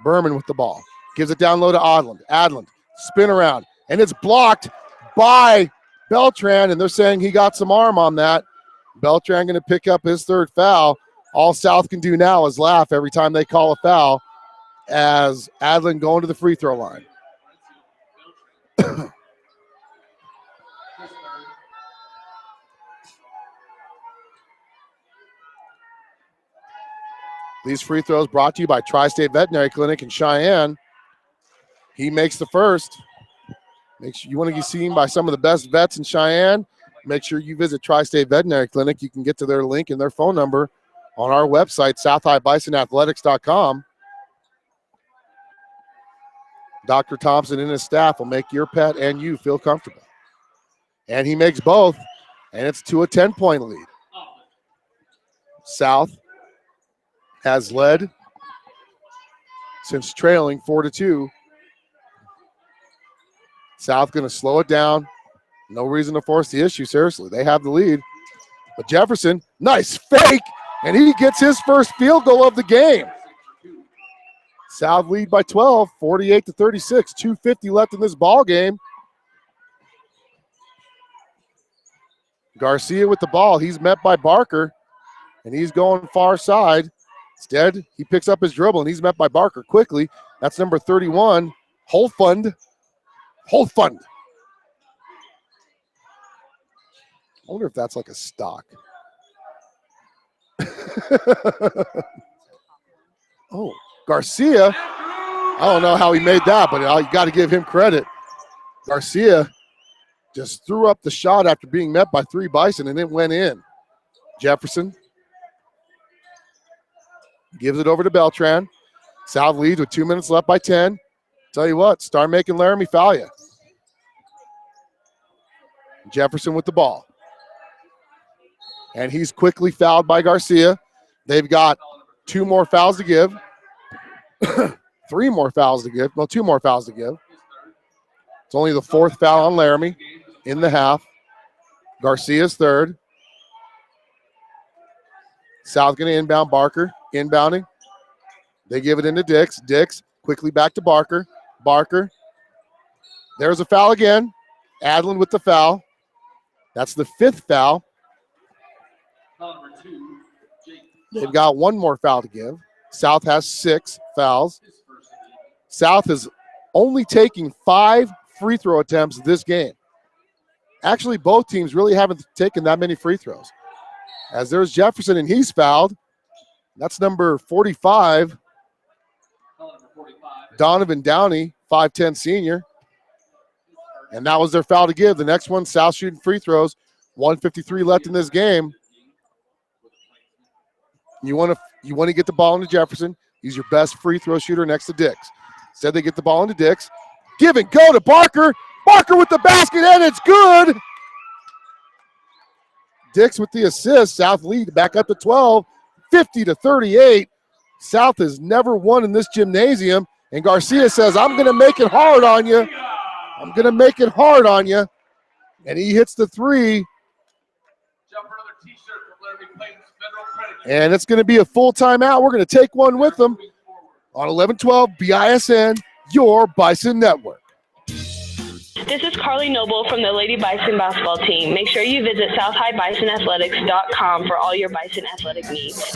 Berman with the ball. Gives it down low to Adland. Adland, spin around, and it's blocked by Beltran, and they're saying he got some arm on that. Beltran going to pick up his 3rd foul. All South can do now is laugh every time they call a foul as Adland going to the free throw line. These free throws brought to you by Tri-State Veterinary Clinic in Cheyenne. He makes the first. Make sure you want to get seen by some of the best vets in Cheyenne. Make sure you visit Tri-State Veterinary Clinic. You can get to their link and their phone number on our website, southhighbisonathletics.com. Dr. Thompson and his staff will make your pet and you feel comfortable. And he makes both. And it's to a 10-point lead. South has led since trailing 4-2. South going to slow it down. No reason to force the issue, seriously. They have the lead. But Jefferson, nice fake, and he gets his first field goal of the game. South lead by 12, 48-36, 2:50 left in this ball game. Garcia with the ball. He's met by Barker, and he's going far side. Instead, he picks up his dribble, and he's met by Barker quickly. That's number 31, Holfund. Holfund. I wonder if that's like a stock. Oh, Garcia. I don't know how he made that, but you got to give him credit. Garcia just threw up the shot after being met by 3 Bison, and it went in. Jefferson gives it over to Beltran. South leads with 2 minutes left by 10. Tell you what, start making Laramie foul you. Jefferson with the ball. And he's quickly fouled by Garcia. They've got 2 more fouls to give. 3 more fouls to give. No, 2 more fouls to give. It's only the 4th foul on Laramie in the half. Garcia's 3rd. South going to inbound Barker. Inbounding. They give it into Dix. Dix quickly back to Barker. Barker. There's a foul again. Adlin with the foul. That's the 5th foul. They've got 1 more foul to give. South has 6 fouls. South is only taking 5 free throw attempts this game. Actually, both teams really haven't taken that many free throws. As there's Jefferson, and he's fouled. That's number 45. Donovan Downey, 5'10 senior. And that was their foul to give. The next one, South shooting free throws. 1:53 left in this game. You want to get the ball into Jefferson. He's your best free throw shooter next to Dix. Instead, they get the ball into Dix. Give and go to Barker. Barker with the basket, and it's good. Dix with the assist. South lead back up to 12, 50-38. South has never won in this gymnasium. And Garcia says, I'm going to make it hard on you. I'm going to make it hard on you. And he hits the 3. And it's going to be a full timeout. We're going to take one with them on 1112 BISN, your Bison Network. This is Carly Noble from the Lady Bison basketball team. Make sure you visit southhighbisonathletics.com for all your Bison athletic needs.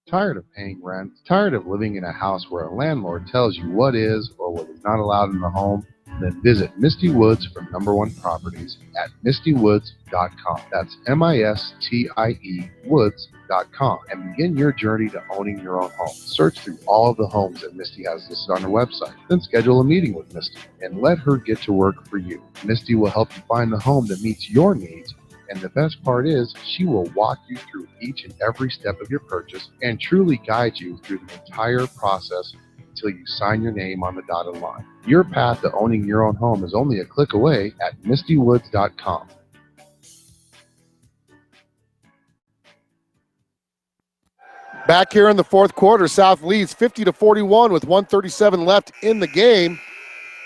Tired of paying rent? Tired of living in a house where a landlord tells you what is or what is not allowed in the home? Then visit Misty Woods from Number One Properties at mistywoods.com. That's MISTIE Woods.com, and begin your journey to owning your own home. Search through all of the homes that Misty has listed on her website. Then schedule a meeting with Misty and let her get to work for you. Misty will help you find the home that meets your needs. And the best part is, she will walk you through each and every step of your purchase and truly guide you through the entire process until you sign your name on the dotted line. Your path to owning your own home is only a click away at mistywoods.com. Back here in the 4th quarter, South leads 50-41 with 1:37 left in the game.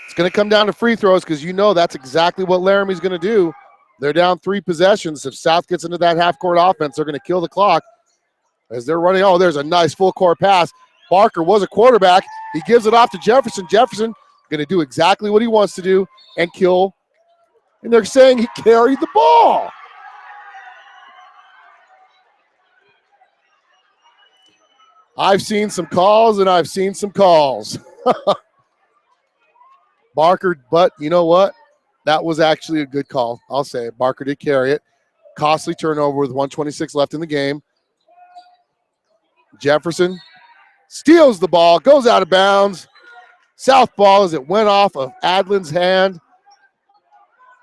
It's going to come down to free throws because you know that's exactly what Laramie's going to do. They're down 3 possessions. If South gets into that half-court offense, they're going to kill the clock as they're running. Oh, there's a nice full-court pass. Barker was a quarterback. He gives it off to Jefferson. Jefferson going to do exactly what he wants to do and kill. And they're saying he carried the ball. I've seen some calls, and I've seen some calls. Barker, but you know what? That was actually a good call. I'll say it. Barker did carry it. Costly turnover with 1:26 left in the game. Jefferson steals the ball, goes out of bounds. South ball as it went off of Adlin's hand.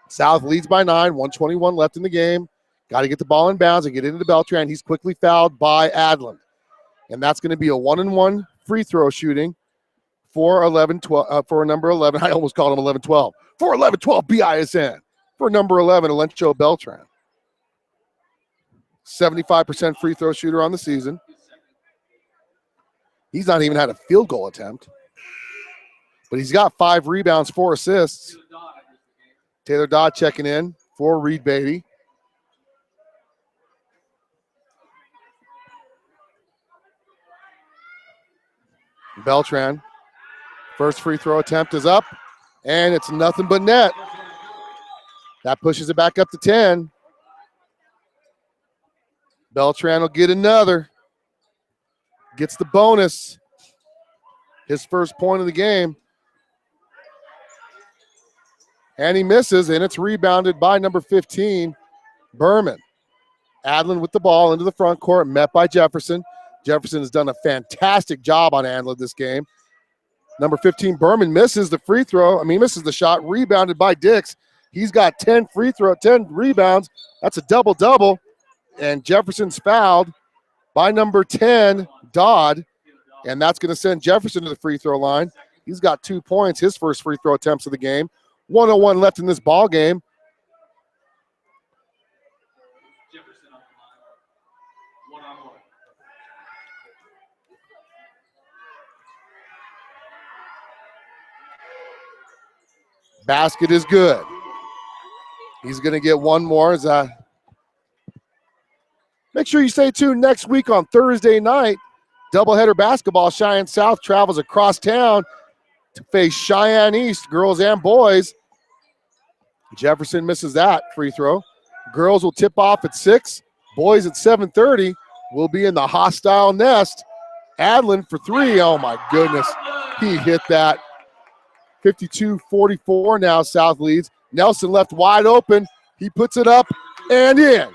South leads by 9, 1:21 left in the game. Got to get the ball in bounds and get into Beltran. He's quickly fouled by Adlin. And that's going to be a 1-and-1 free throw shooting for 11-12 for number 11. I almost called him 11-12. For 11-12 BISN. for number 11, Alencho Beltran. 75% free throw shooter on the season. He's not even had a field goal attempt. But he's got 5 rebounds, 4 assists. Taylor Dodd checking in for Reed Beatty. Beltran, first free throw attempt is up, and it's nothing but net. That pushes it back up to 10. Beltran will get another. Gets the bonus. His first point of the game. And he misses, and it's rebounded by number 15, Berman. Adlin with the ball into the front court, met by Jefferson. Jefferson has done a fantastic job on Adlin this game. Number 15, Berman misses the free throw. Misses the shot, rebounded by Dix. He's got 10 rebounds. That's a double-double. And Jefferson's fouled by number 10, Dodd. And that's going to send Jefferson to the free throw line. He's got 2 points, his first free throw attempts of the game. 1:01 left in this ball game. Basket is good. He's going to get one more. Make sure you stay tuned next week on Thursday night. Doubleheader basketball. Cheyenne South travels across town to face Cheyenne East, girls and boys. Jefferson misses that free throw. Girls will tip off at 6. Boys at 7:30 will be in the hostile nest. Adlin for 3. Oh, my goodness. He hit that. 52-44 now, South leads. Nelson left wide open. He puts it up and in.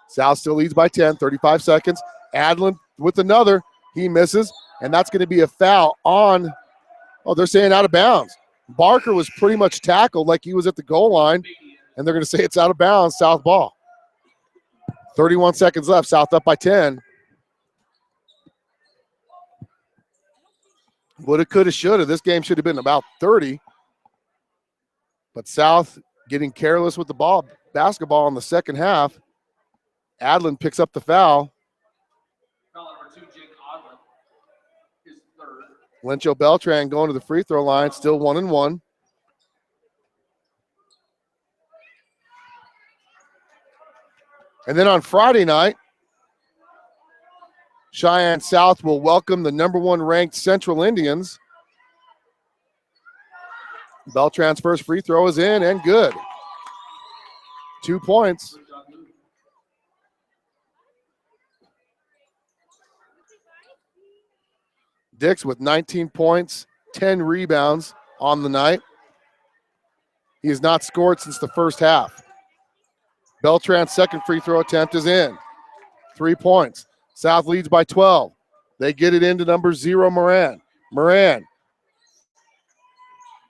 South still leads by 10, 35 seconds. Adlin with another. He misses, and that's going to be a foul on, they're saying out of bounds. Barker was pretty much tackled like he was at the goal line, and they're going to say it's out of bounds, South ball. 31 seconds left, South up by 10. Woulda, coulda, shoulda. This game should have been about 30. But South getting careless with the basketball in the second half. Adlin picks up the foul. Foul number 2, Jake Adlin, his third. Lencho Beltran going to the free throw line, still 1-1. And then on Friday night, Cheyenne South will welcome the number 1 ranked Central Indians. Beltran's first free throw is in and good. 2 points. Dix with 19 points, 10 rebounds on the night. He has not scored since the first half. Beltran's second free throw attempt is in. 3 points. South leads by 12. They get it into number 0, Moran. Moran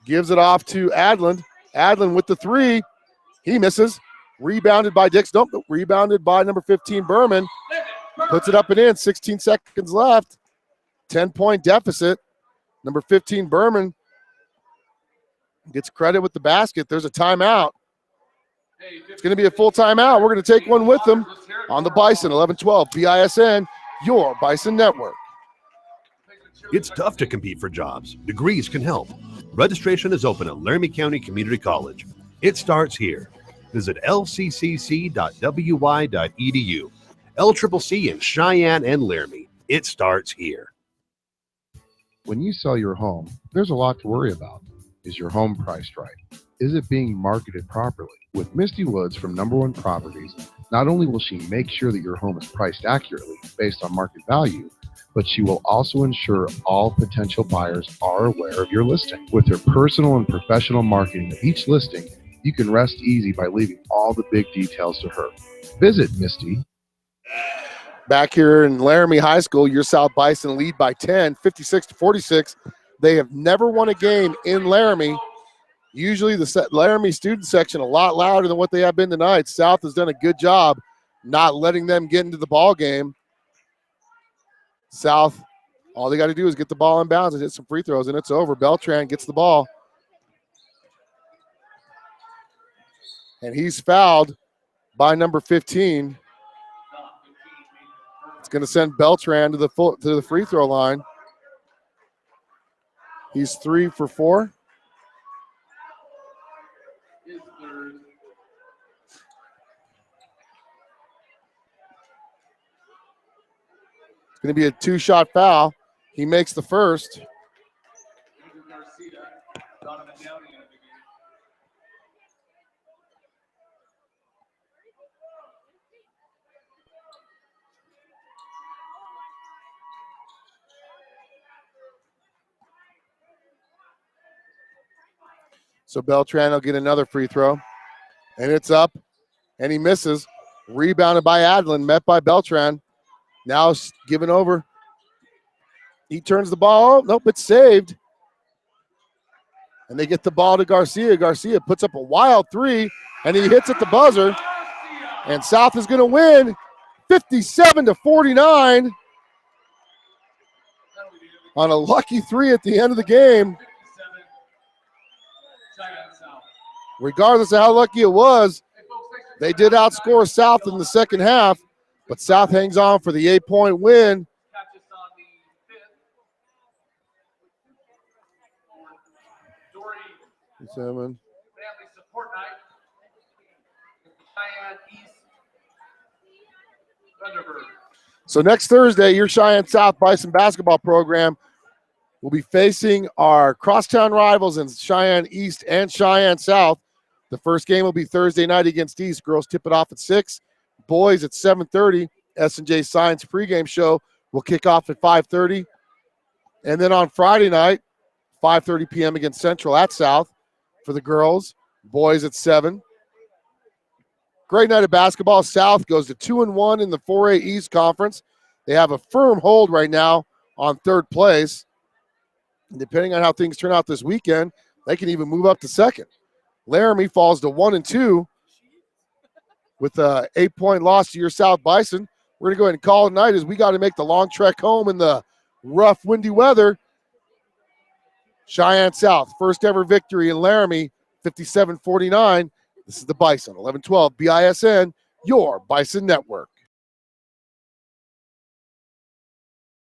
gives it off to Adlin. Adlin with the 3. He misses. Rebounded by Dix. Nope, rebounded by number 15, Berman. Puts it up and in. 16 seconds left. 10-point deficit. Number 15, Berman, gets credit with the basket. There's a timeout. It's going to be a full timeout. We're going to take one with them on the Bison, 11-12, BISN, your Bison network. It's tough to compete for jobs. Degrees can help. Registration is open at Laramie County Community College. It starts here. Visit lccc.wy.edu. LCCC in Cheyenne and Laramie. It starts here. When you sell your home, there's a lot to worry about. Is your home priced right? Is it being marketed properly? With Misty Woods from Number One Properties, not only will she make sure that your home is priced accurately based on market value, but she will also ensure all potential buyers are aware of your listing. With her personal and professional marketing of each listing, you can rest easy by leaving all the big details to her. Visit Misty. Back here in Laramie High School, your South Bison lead by 10, 56-46. They have never won a game in Laramie. Usually the Laramie student section a lot louder than what they have been tonight. South has done a good job not letting them get into the ball game. South All they got to do is get the ball in bounds and hit some free throws, and it's over. Beltran gets the ball. And he's fouled by number 15. It's going to send Beltran to the free throw line. He's 3 for 4. It's going to be a 2-shot foul. He makes the first. So Beltran will get another free throw. And it's up. And he misses. Rebounded by Adlin. Met by Beltran. Now given over. He turns the ball. Oh, nope, it's saved. And they get the ball to Garcia. Garcia puts up a wild 3. And he hits at the buzzer. And South is going to win 57-49 on a lucky 3 at the end of the game. Regardless of how lucky it was, they did outscore South in the second half, but South hangs on for the 8-point win. Seven. So next Thursday, your Cheyenne South Bison basketball program will be facing our crosstown rivals in Cheyenne East and Cheyenne South. The first game will be Thursday night against East. Girls tip it off at 6. Boys at 7:30. S&J Science pregame show will kick off at 5:30. And then on Friday night, 5:30 p.m. against Central at South for the girls. Boys at 7. Great night of basketball. South goes to 2-1 in the 4A East Conference. They have a firm hold right now on third place. And depending on how things turn out this weekend, they can even move up to second. Laramie falls to 1-2 with an 8-point loss to your South Bison. We're going to go ahead and call it night as we got to make the long trek home in the rough, windy weather. Cheyenne South, first ever victory in Laramie, 57-49. This is the Bison, 11-12 BISN, your Bison Network.